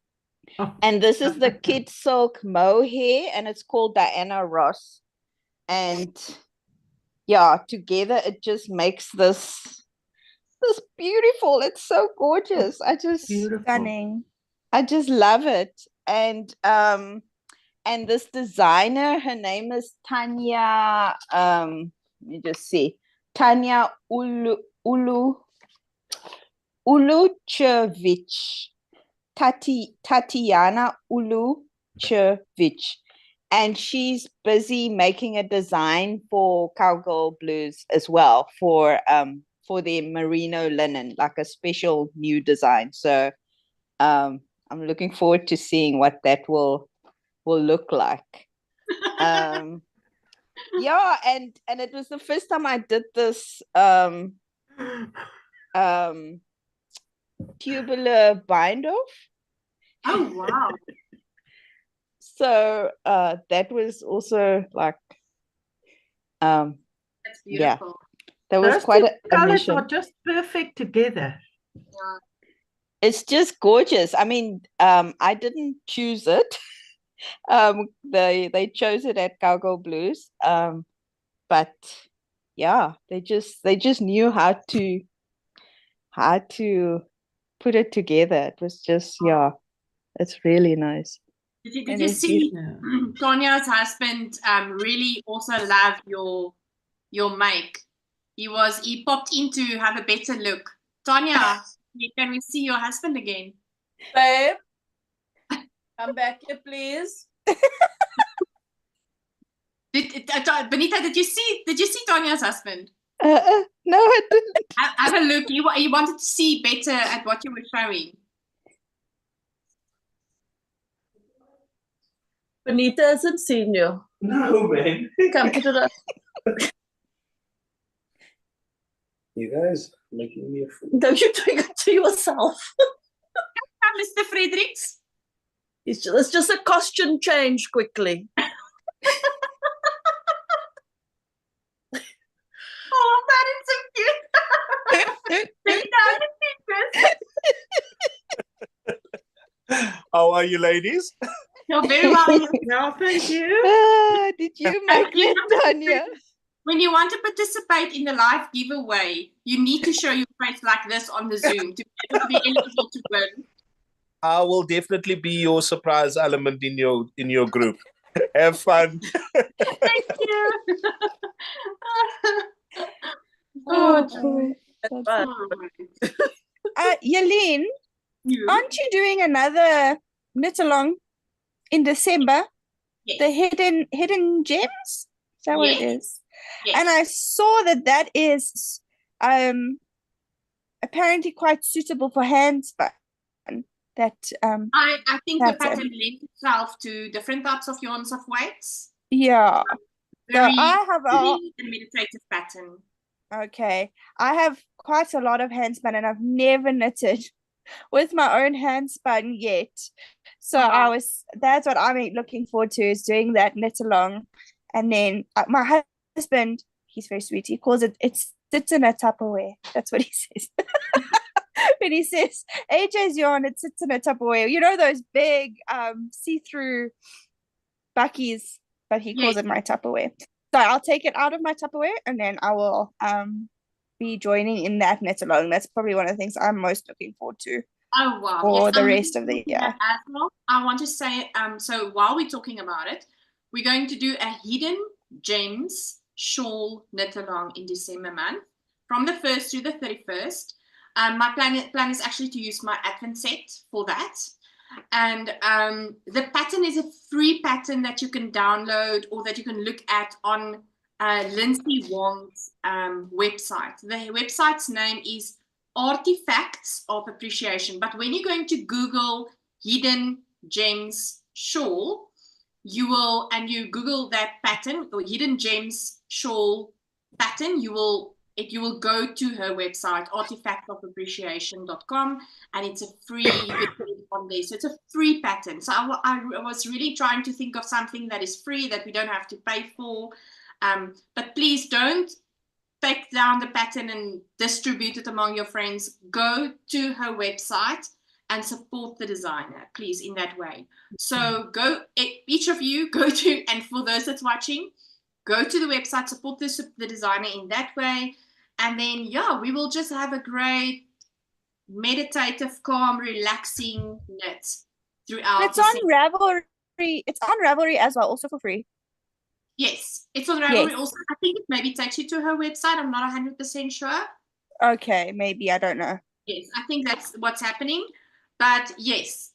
B: Oh.
E: And this is the kid silk mohair, and it's called Diana Ross. And yeah, together it just makes this beautiful. It's so gorgeous.
B: Beautiful.
C: Stunning.
E: I just love it. And this designer, her name is Tanya. Let me just see, Tanya Uluchevich. Tatiana Uluchevich. And she's busy making a design for Cowgirl Blues as well for their merino linen, like a special new design. So I'm looking forward to seeing what that will look like. Yeah, and it was the first time I did this tubular bind off.
A: Oh, wow.
E: So that was also like
A: That's beautiful.
E: Yeah, that was
B: Those
E: quite
B: two
E: a
B: colors
E: mission.
B: are just perfect together.
A: Yeah.
E: It's just gorgeous. I mean, I didn't choose it. They chose it at Cowgirl Blues. But yeah, they just knew how to put it together. It was just, yeah, it's really nice.
A: Did you see Tanya's husband really also loved your make? He popped in to have a better look. Tanya, can we see your husband again?
D: Babe, come back here, please.
A: Benita, did you see Tanya's husband?
E: No, I didn't.
A: Have a look. He wanted to see better at what you were showing.
D: Benita hasn't seen you.
F: No, man.
D: Come to the.
F: You guys making me a fool.
D: No, you're doing it to yourself.
A: Mr. Fredericks.
D: It's just a costume change quickly.
A: Oh, that is so cute. Very nice.
F: How are you, ladies?
A: You're very well.
B: No, thank you.
E: Did you make it, Tanya?
A: When you want to participate in the live giveaway, you need to show your face like this on the Zoom to be eligible to win.
F: I will definitely be your surprise element in your group. Have fun.
A: Thank you.
E: Oh,
A: oh,
E: boy.
D: That's fun.
C: Yelene,
A: you.
C: aren't you doing another knit along in December?
A: Yes.
C: The hidden gems? Is that what it
A: Yes.
C: is?
A: Yes.
C: And I saw that is apparently quite suitable for handspun. That
A: I think the
C: pattern.
A: pattern lends itself to different types of yarns of weights.
C: Yeah. So
A: Very
C: I have
A: soothing and meditative pattern.
C: okay. I have quite a lot of handspun and I've never knitted with my own handspun yet. So
A: Wow.
C: that's what I'm looking forward to, is doing that knit along. And then my husband, he's very sweet. He calls it sits in a Tupperware. That's what he says. When he says AJ's yarn, it sits in a Tupperware. You know those big see-through buckies, but he calls it my Tupperware. So I'll take it out of my Tupperware and then I will be joining in that knit along. That's probably one of the things I'm most looking forward to
A: Oh wow!
C: for
A: Yes,
C: the
A: I'm
C: rest
A: looking
C: of the
A: forward to that
C: year.
A: as well. I want to say, so while we're talking about it, we're going to do a hidden gems shawl knit along in December month, from the 1st to the 31st. My plan is actually to use my Advent set for that. And the pattern is a free pattern that you can download or that you can look at on Lindsay Wong's website. The website's name is Artifacts of Appreciation. But when you're going to Google hidden gems shawl, you will, and you Google that pattern or hidden gems shawl pattern, you will go to her website, artifactsofappreciation.com, and it's a free, you can put it on there. So it's a free pattern. So I was really trying to think of something that is free, that we don't have to pay for. But please don't take down the pattern and distribute it among your friends. Go to her website and support the designer, please, in that way. So go, each of you go to, and for those that's watching, go to the website, support the designer in that way. And then, yeah, we will just have a great meditative, calm, relaxing knit throughout.
C: It's on Ravelry. It's on Ravelry as well, also for free.
A: Yes, it's on Ravelry
C: Yes.
A: also. I think it maybe takes you to her website. I'm not 100% sure.
C: Okay, maybe, I don't know.
A: Yes, I think that's what's happening. But yes,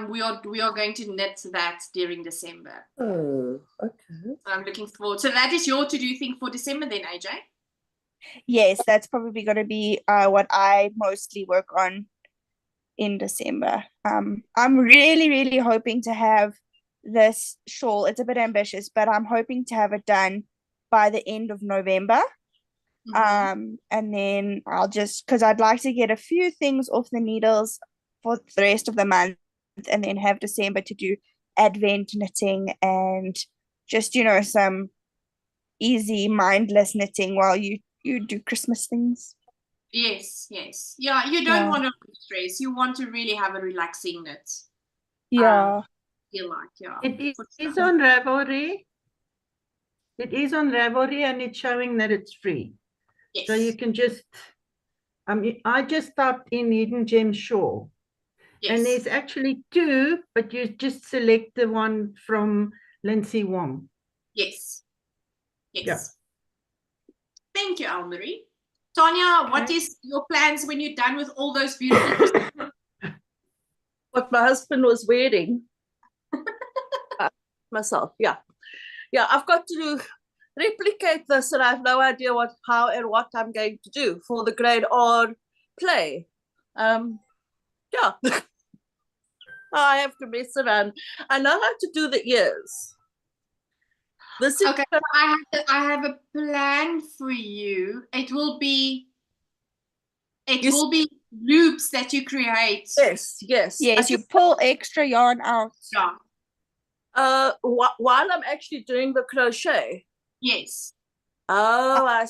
A: we are going to knit that during December.
D: Oh, okay.
A: So I'm looking forward. So that is your to-do thing for December then, AJ?
C: Yes, that's probably going to be what I mostly work on in December. I'm really, really hoping to have this shawl. It's a bit ambitious, but I'm hoping to have it done by the end of November. And then I'll just, because I'd like to get a few things off the needles for the rest of the month, and then have December to do Advent knitting and just, you know, some easy mindless knitting while you do Christmas things.
A: Yes, yes. Yeah, you don't want to stress. You want to really have a relaxing knit.
C: Yeah.
A: Feel like, yeah.
B: It is on Ravelry. It is on Ravelry and it's showing that it's free.
A: Yes.
B: So you can just, I just typed in hidden gem shawl.
A: Yes.
B: And there's actually two, but you just select the one from Lindsay Wong.
A: Yes. Yes.
B: Yeah.
A: Thank you, Almarie. Tanya, what is your plans when you're done with all those beautiful
D: What my husband was wearing. Myself, yeah. Yeah, I've got to replicate this, and I have no idea how and what I'm going to do for the grade R play. Yeah. I have to mess around. I know how to do the ears. This is
A: Okay, so I have a plan for you. It will be loops that you create.
D: yes.
C: Yes, you pull extra yarn out.
A: Yeah.
D: While I'm actually doing the crochet.
A: Yes.
D: Oh, I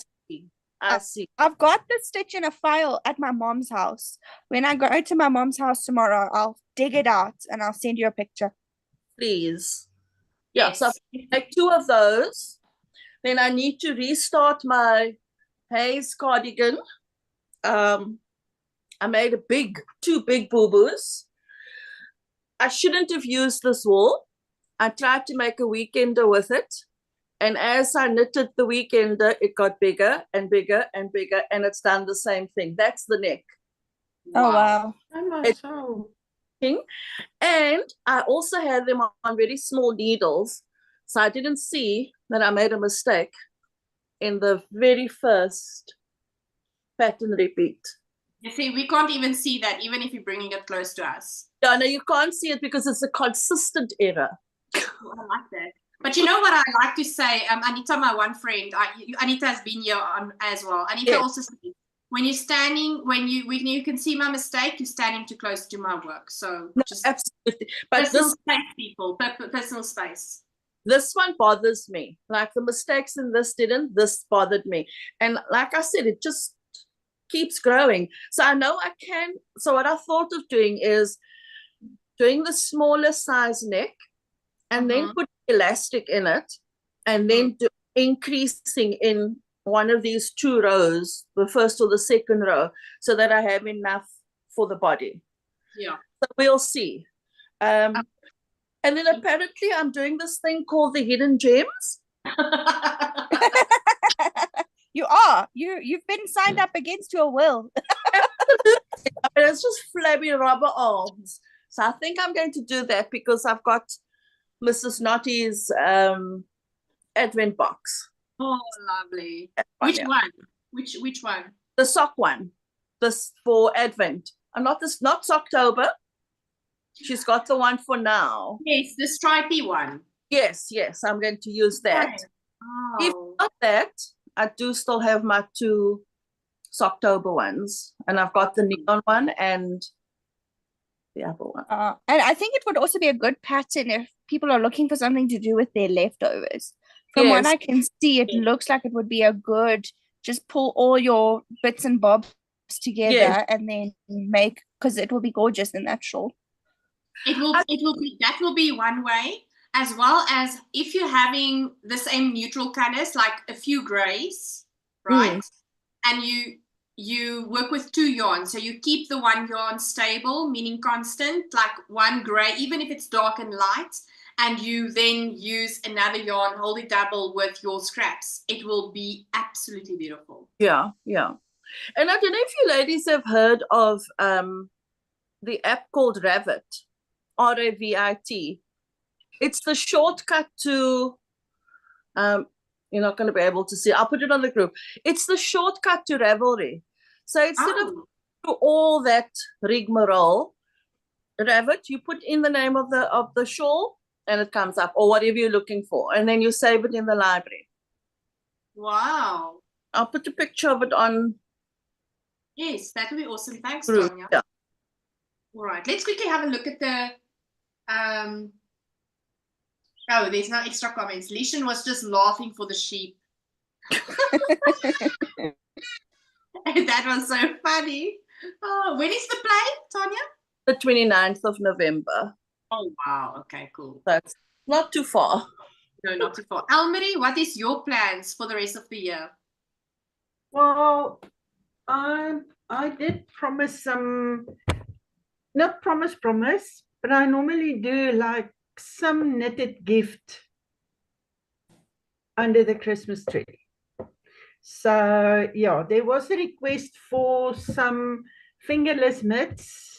D: see.
C: I've got the stitch in a file at my mom's house. When I go to my mom's house tomorrow, I'll dig it out and I'll send you a picture.
D: Please. Yeah,
A: Yes.
D: so I make 2 of those. Then I need to restart my Haze cardigan. I made 2 big boo-boos. I shouldn't have used this wool. I tried to make a weekender with it. And as I knitted the weekender, it got bigger and bigger and bigger, and it's done the same thing. That's the neck.
C: Oh, wow.
B: Oh my soul.
D: And I also had them on very small needles. So I didn't see that I made a mistake in the very first pattern repeat.
A: You see, we can't even see that, even if you're bringing it close to us.
D: Yeah, no, you can't see it because it's a consistent error.
A: Oh, I like that. But you know what I like to say, Anita, my one friend, Anita has been here on as well. Anita also said, when you're standing, when you can see my mistake, you're standing too close to my work. So just
D: absolutely. But
A: personal space, people, personal space.
D: This one bothers me. Like the mistakes in this didn't, this bothered me. And like I said, it just keeps growing. So I know I can. So what I thought of doing is doing the smaller size neck and then put elastic in it and then increasing in one of these 2 rows, the first or the second row, so that I have enough for the body.
A: Yeah.
D: So we'll see. And then apparently I'm doing this thing called the hidden gems.
C: You are. You've been signed up against your will.
D: It's just flabby rubber arms. So I think I'm going to do that because I've got Mrs. Notty's advent box.
A: Oh, lovely. Which one? Which one?
D: The sock one. This for advent. Not Socktober. She's got the one for now.
A: Yes, the stripy one.
D: Yes, I'm going to use that.
A: Okay. Oh.
D: If not that, I do still have my 2 Socktober ones. And I've got the neon one and the other one.
C: And I think it would also be a good pattern if people are looking for something to do with their leftovers. From what I can see, it looks like it would be a good, just pull all your bits and bobs together and then make, because it will be gorgeous in that shawl.
A: That will be one way, as well as if you're having the same neutral colors, like a few grays, right? And you work with 2 yarns, so you keep the 1 yarn stable, meaning constant, like 1 gray, even if it's dark and light, and you then use another yarn, hold it double with your scraps. It will be absolutely beautiful.
D: Yeah. And I don't know if you ladies have heard of the app called Ravit, RAVIT. It's the shortcut to, you're not going to be able to see. I'll put it on the group. It's the shortcut to Ravelry. So instead of all that rigmarole, Ravit, you put in the name of the shawl and it comes up, or whatever you're looking for, and then you save it in the library.
A: Wow.
D: I'll put a picture of it on.
A: Yes, that would be awesome. Thanks,
D: group.
A: Tanya.
D: Yeah.
A: All right, let's quickly have a look at the oh, there's no extra comments. Lishan was just laughing for the sheep. That was so funny. Oh, when is the play, Tanya?
D: The 29th of November.
A: Oh, wow. Okay, cool.
D: That's not too far.
A: No, not too far. Elmarie, what is your plans for the rest of the year?
B: Well, I did promise some, not promise, but I normally do like some knitted gift under the Christmas tree. So yeah, there was a request for some fingerless mitts.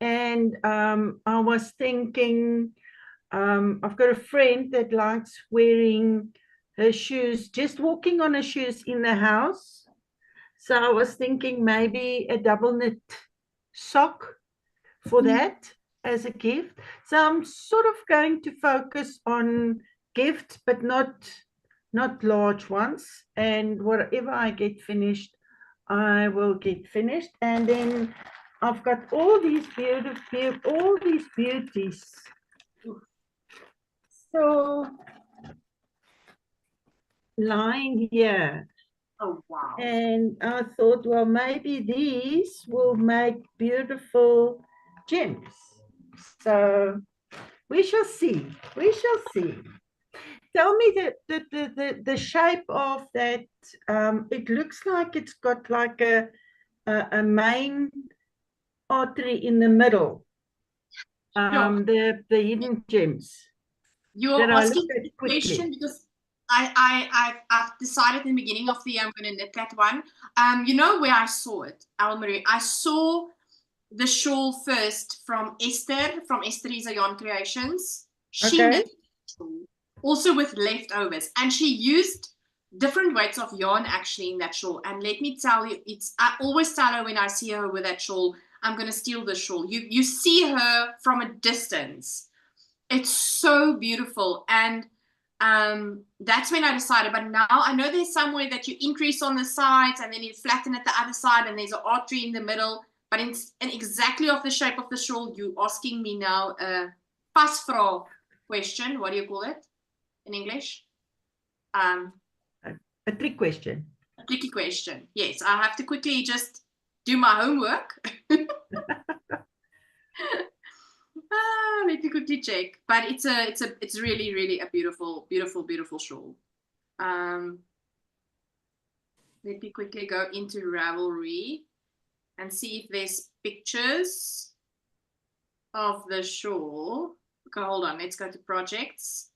B: And I was thinking, I've got a friend that likes wearing her shoes, just walking on her shoes in the house. So I was thinking maybe a double knit sock for that as a gift. So I'm sort of going to focus on gifts, but not large ones. And whatever I get finished, I will get finished. And then I've got all these beauties. So lying here.
A: Oh, wow.
B: And I thought, well, maybe these will make beautiful gems. So we shall see. We shall see. Tell me the shape of that. It looks like it's got like a main artery in the middle. The hidden gems.
A: You're asking the question because I've decided in the beginning of the year I'm going to knit that one. You know where I saw it, Almarie? I saw the shawl first from Esther, from Esther is a Yarn Creations. She knit the shawl, also with leftovers, and she used different weights of yarn actually in that shawl. And let me tell you, I always tell her when I see her with that shawl, I'm going to steal the shawl. You see her from a distance. It's so beautiful. And that's when I decided, but now I know there's somewhere that you increase on the sides and then you flatten at the other side and there's an artery in the middle, but in exactly of the shape of the shawl, you asking me now a pasvra question. What do you call it in English?
B: A trick question.
A: A tricky question. Yes, I have to quickly just do my homework. Let me quickly check. But it's really, really a beautiful, beautiful, beautiful shawl. Let me quickly go into Ravelry and see if there's pictures of the shawl. Okay, hold on. Let's go to projects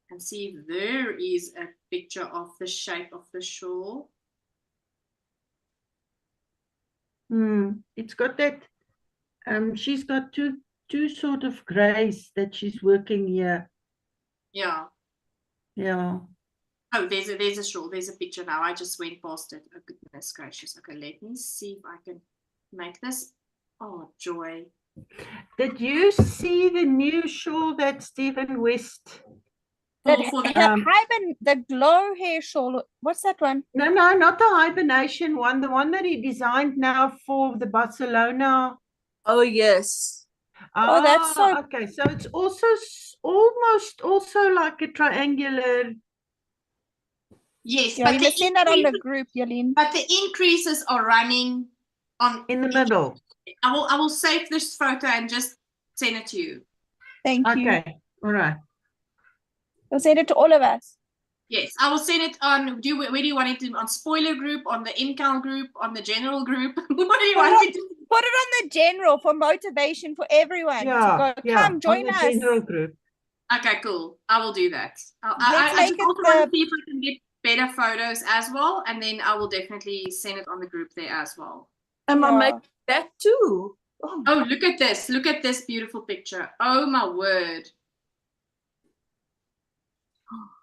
A: and see if there is a picture of the shape of the shawl.
B: It's got that. She's got two sort of grays that she's working here.
A: Yeah.
B: Yeah.
A: Oh, there's a shawl. There's a picture now. I just went past it. Oh, goodness gracious. Okay, let me see if I can make this. Oh, joy.
B: Did you see the new shawl that Stephen West?
C: The glow hair shawl. What's that one?
B: No, not the hibernation one. The one that he designed now for the Barcelona.
D: Oh, yes.
C: Oh, that's so
B: okay. So it's also almost also like a triangular.
A: Yes,
C: yeah, you must send that on the group, Yelene.
A: But the increases are running on
B: in the middle.
A: I will save this photo and just send it to you.
C: Thank you.
B: Okay, all right.
C: You'll send it to all of us.
A: Yes, I will send it on. Where do you want it to? On spoiler group, on the MKAL group, on the general group? What do you want it to?
C: Put it on the general for motivation for everyone to go. Come join us.
B: General group.
A: Okay, cool. I will do that.
C: I
A: just also want to see if I can get better photos as well, and then I will definitely send it on the group there as well.
D: And I make that too.
A: Oh, look at this! Look at this beautiful picture. Oh my word!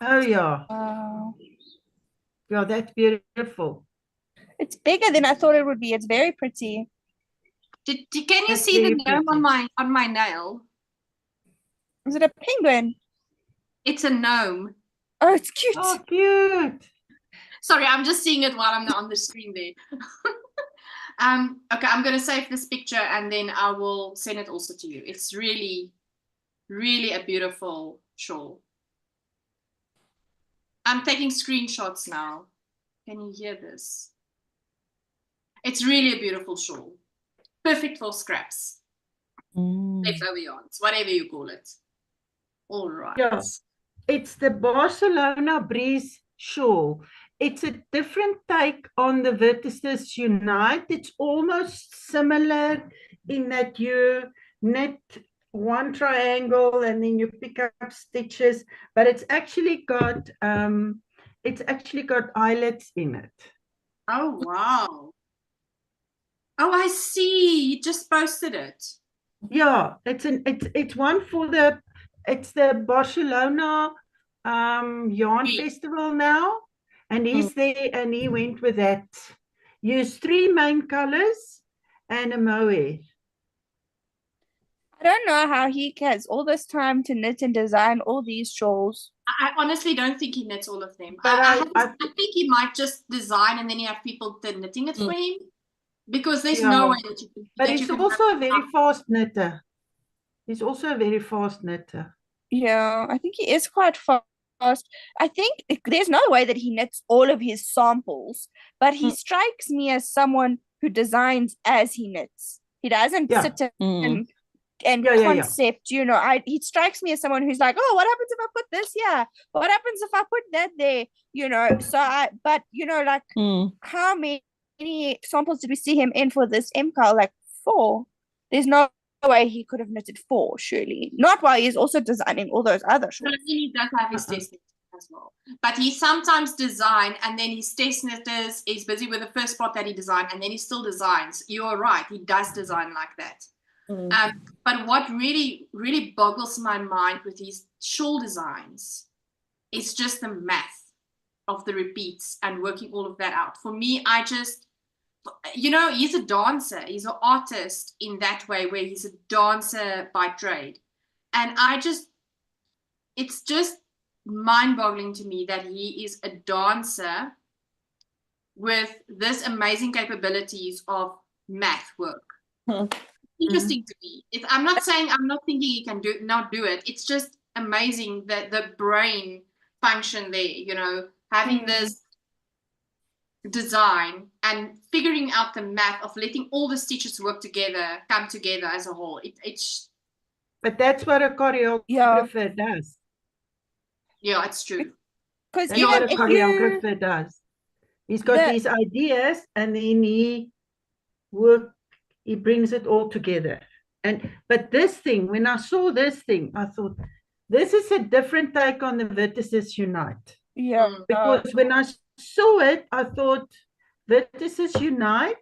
B: Oh yeah.
C: Wow.
B: Yeah, that's beautiful.
C: It's bigger than I thought it would be. It's very pretty.
A: Can you see the gnome on my nail?
C: Is it a penguin?
A: It's a gnome.
C: Oh, it's cute.
B: Oh, cute.
A: Sorry, I'm just seeing it while I'm on the screen there. Okay, I'm going to save this picture and then I will send it also to you. It's really, really a beautiful shawl. I'm taking screenshots now. Can you hear this? It's really a beautiful shawl. Perfect for scraps. Leftover yarns, whatever you call it. All right.
B: Yeah. It's the Barcelona Breeze shawl. It's a different take on the Vertices Unite. It's almost similar in that you knit one triangle and then you pick up stitches, but it's actually got eyelets in it.
A: Oh wow. Oh, I see. You just posted it.
B: Yeah, it's one for the Barcelona yarn festival now, and he's there and he went with that. Use 3 main colors and a mohair.
C: don't know how he has all this time to knit and design all these shawls.
A: I honestly don't think he knits all of them.
B: But
A: I think he might just design and then he have people knitting it for him, because there's no way that you can.
B: But he's also a very fast knitter. He's also a very fast knitter.
C: Yeah, I think he is quite fast. I think there's no way that he knits all of his samples, but he strikes me as someone who designs as he knits. He doesn't sit and concept, you know. He strikes me as someone who's like, oh, what happens if I put this here? What happens if I put that there? You know, but you know, like how many samples did we see him in for this MKAL? Like 4. There's no way he could have knitted 4, surely. Not while he's also designing all those other shawls.
A: But he does have his test knitters as well. But he sometimes design and then his test knitters is busy with the first part that he designed and then he still designs. You're right, he does design like that. But what really, really boggles my mind with his shawl designs is just the math of the repeats and working all of that out. For me, I just, you know, he's a dancer. He's an artist in that way where he's a dancer by trade. And it's just mind-boggling to me that he is a dancer with this amazing capabilities of math work. Interesting to me. I'm not thinking he can not do it. It's just amazing that the brain function there, you know, having this design and figuring out the math of letting all the stitches work together, come together as a whole.
B: But that's what a choreographer does.
A: Yeah, it's true.
C: Because
B: that's what a choreographer does. He's got these ideas and then he brings it all together. But this thing, when I saw this thing, I thought, this is a different take on the Vertices Unite.
C: Yeah.
B: Because when I saw it, I thought Vertices Unite,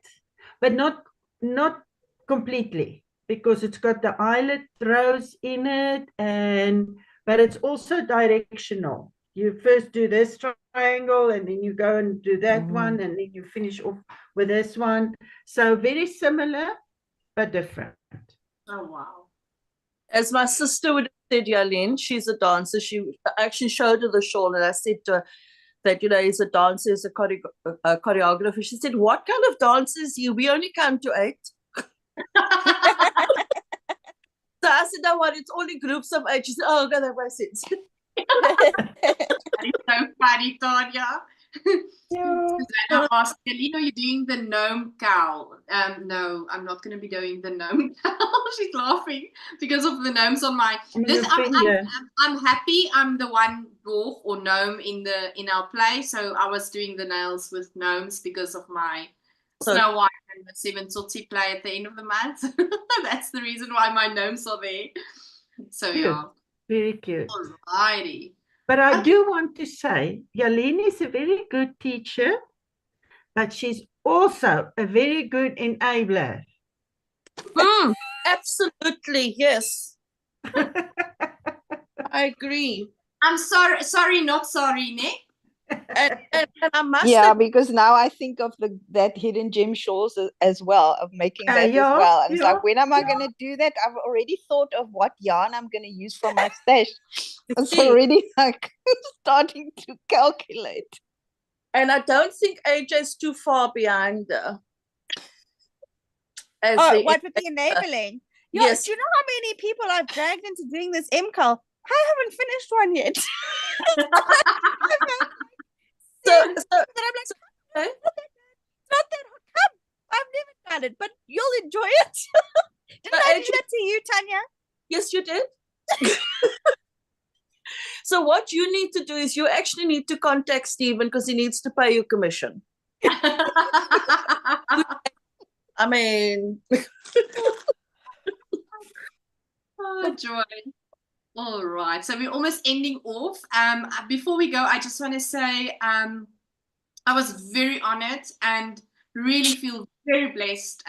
B: but not completely, because it's got the eyelet rows in it, but it's also directional. You first do this triangle and then you go and do that one and then you finish off with this one. So very similar, but different.
A: Oh, wow.
D: As my sister would have said, Yalene, she's a dancer. She actually showed her the shawl and I said to her that, you know, he's a dancer, he's a choreographer. She said, what kind of dancers you? We only count to 8. So I said, no, what? It's only groups of 8. She said, oh, okay, that makes sense.
A: That is so funny, Tanya. I asked Elena, are you doing the gnome cowl? No, I'm not going to be doing the gnome cowl. She's laughing because of the gnomes on my. I'm happy. I'm the one dwarf or gnome in our play, so I was doing the nails with gnomes because of my Snow White and the 7 Tsotsi play at the end of the month. That's the reason why my gnomes are there. So
B: cute.
A: yeah,
B: very cute.
A: Alrighty.
B: But I do want to say, Yalene is a very good teacher, but she's also a very good enabler.
D: Absolutely, yes. I agree.
A: I'm sorry, not sorry, Nick.
D: And I must
E: because now I think of that hidden gem shawls as well, of making that as well. And it's like, when am I going to do that? I've already thought of what yarn I'm going to use from my stash. It's already like starting to calculate.
D: And I don't think AJ's too far behind her.
C: What with the enabling?
D: Yes.
C: Do you know how many people I've dragged into doing this MKAL? I haven't finished one yet. So I'm like, it's not that hard. Come, I've never done it, but you'll enjoy it. Didn't I do that to you, Tanya?
D: Yes, you did. So what you need to do is you actually need to contact Stephen because he needs to pay you commission. I mean,
A: oh, joy. All right, so we're almost ending off. Before we go, I just want to say I was very honored and really feel very blessed.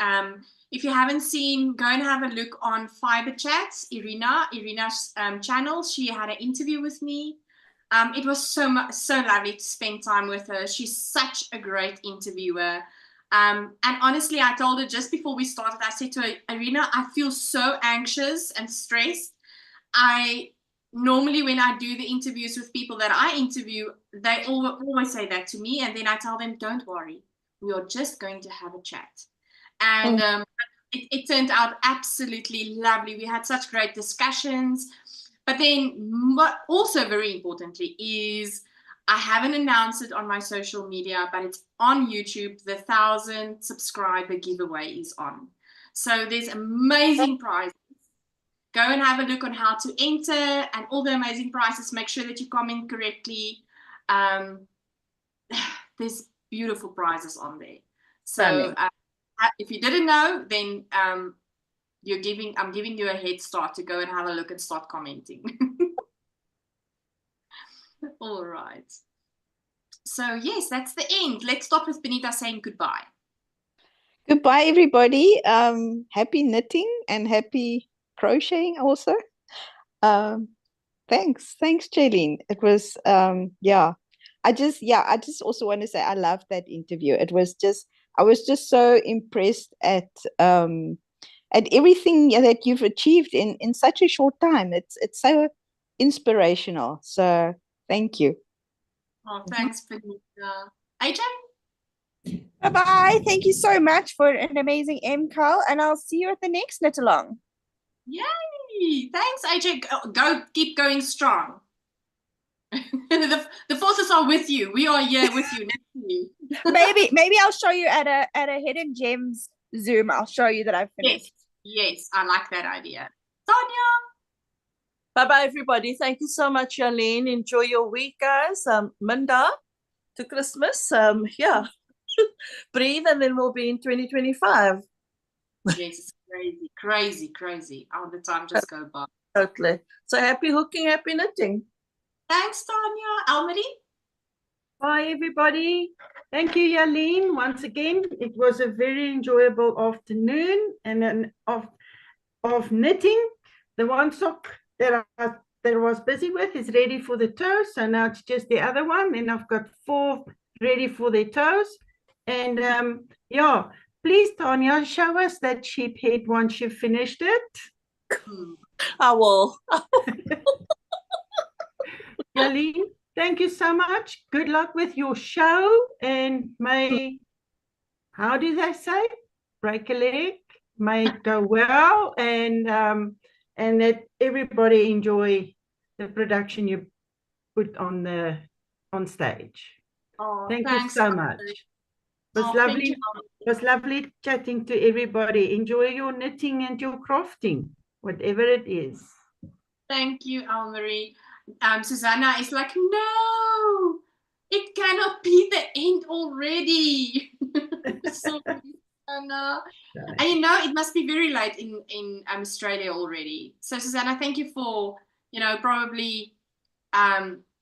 A: If you haven't seen, go and have a look on Fiber Chats, Irina's channel. She had an interview with me. It was so lovely to spend time with her. She's such a great interviewer. And honestly, I told her just before we started, I said to her, Irina, I feel so anxious and stressed. Normally when I do the interviews with people that I interview, they always say that to me. And then I tell them, don't worry, we are just going to have a chat. And it turned out absolutely lovely. We had such great discussions. But then also very importantly is, I haven't announced it on my social media, but it's on YouTube. The 1,000 subscriber giveaway is on. So there's amazing prizes. Go and have a look on how to enter and all the amazing prizes. Make sure that you comment correctly. There's beautiful prizes on there. So if you didn't know, then I'm giving you a head start to go and have a look and start commenting. All right. So yes, that's the end. Let's start with Benita saying goodbye.
E: Goodbye, everybody. Happy knitting and happy crocheting also. Thanks, Jaylene. It was I just also want to say I loved that interview. I was just so impressed at everything that you've achieved in such a short time. It's so inspirational. So thank you.
A: Oh, thanks, Benita. AJ?
C: Bye-bye. Thank you so much for an amazing MKAL, and I'll see you at the next knit along.
A: Yay! Thanks, AJ. Keep going strong. The forces are with you. We are here with you next to you.
C: maybe I'll show you at a Hidden Gems Zoom. I'll show you that I've finished.
A: Yes, I like that idea. Tanya.
D: Bye-bye, everybody. Thank you so much, Charlene. Enjoy your week, guys. Minda to Christmas. Yeah. Breathe, and then we'll be in 2025.
A: Yes, it's crazy. All the time just go by.
D: Totally. So happy hooking, happy knitting.
A: Thanks, Tanya. Almarie?
B: Bye, everybody. Thank you, Yaleen. Once again, it was a very enjoyable afternoon and of knitting. The one sock that I was busy with is ready for the toes. So now it's just the other one. And I've got 4 ready for the toes. And yeah, please, Tanya, show us that sheep head once you've finished it.
D: I will.
B: Yaleen, thank you so much. Good luck with your show, and how do they say? Break a leg, may it go well, and that everybody enjoy the production you put on stage.
A: Oh,
B: thank you so much. It was lovely. It was lovely chatting to everybody. Enjoy your knitting and your crafting, whatever it is.
A: Thank you, Almarie. Susanna is like, no, it cannot be the end already. So, Susanna. And it must be very late in Australia already. So Susanna, thank you for, probably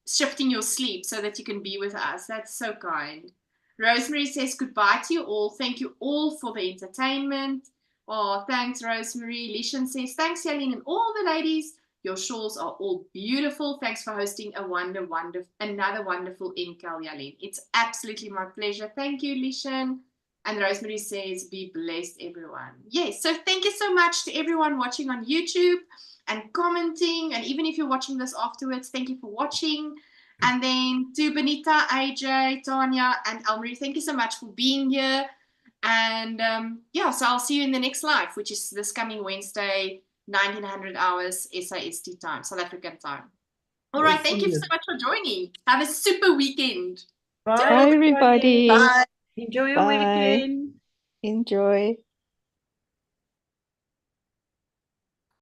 A: shifting your sleep so that you can be with us. That's so kind. Rosemary says goodbye to you all. Thank you all for the entertainment. Oh, thanks, Rosemary. Lishan says, thanks, Yaleen, and all the ladies. Your shawls are all beautiful. Thanks for hosting another wonderful MKAL, Yaleen. It's absolutely my pleasure. Thank you, Lishan. And Rosemary says, be blessed, everyone. Yes, so thank you so much to everyone watching on YouTube and commenting. And even if you're watching this afterwards, thank you for watching. And then to Benita, AJ, Tanya, and Almarie, thank you so much for being here. And so I'll see you in the next live, which is this coming Wednesday, 1900 hours SAST time, South African time. All right, thank you so much for joining. Have a super weekend.
E: Bye, everybody.
D: Bye.
B: Enjoy your weekend.
E: Enjoy.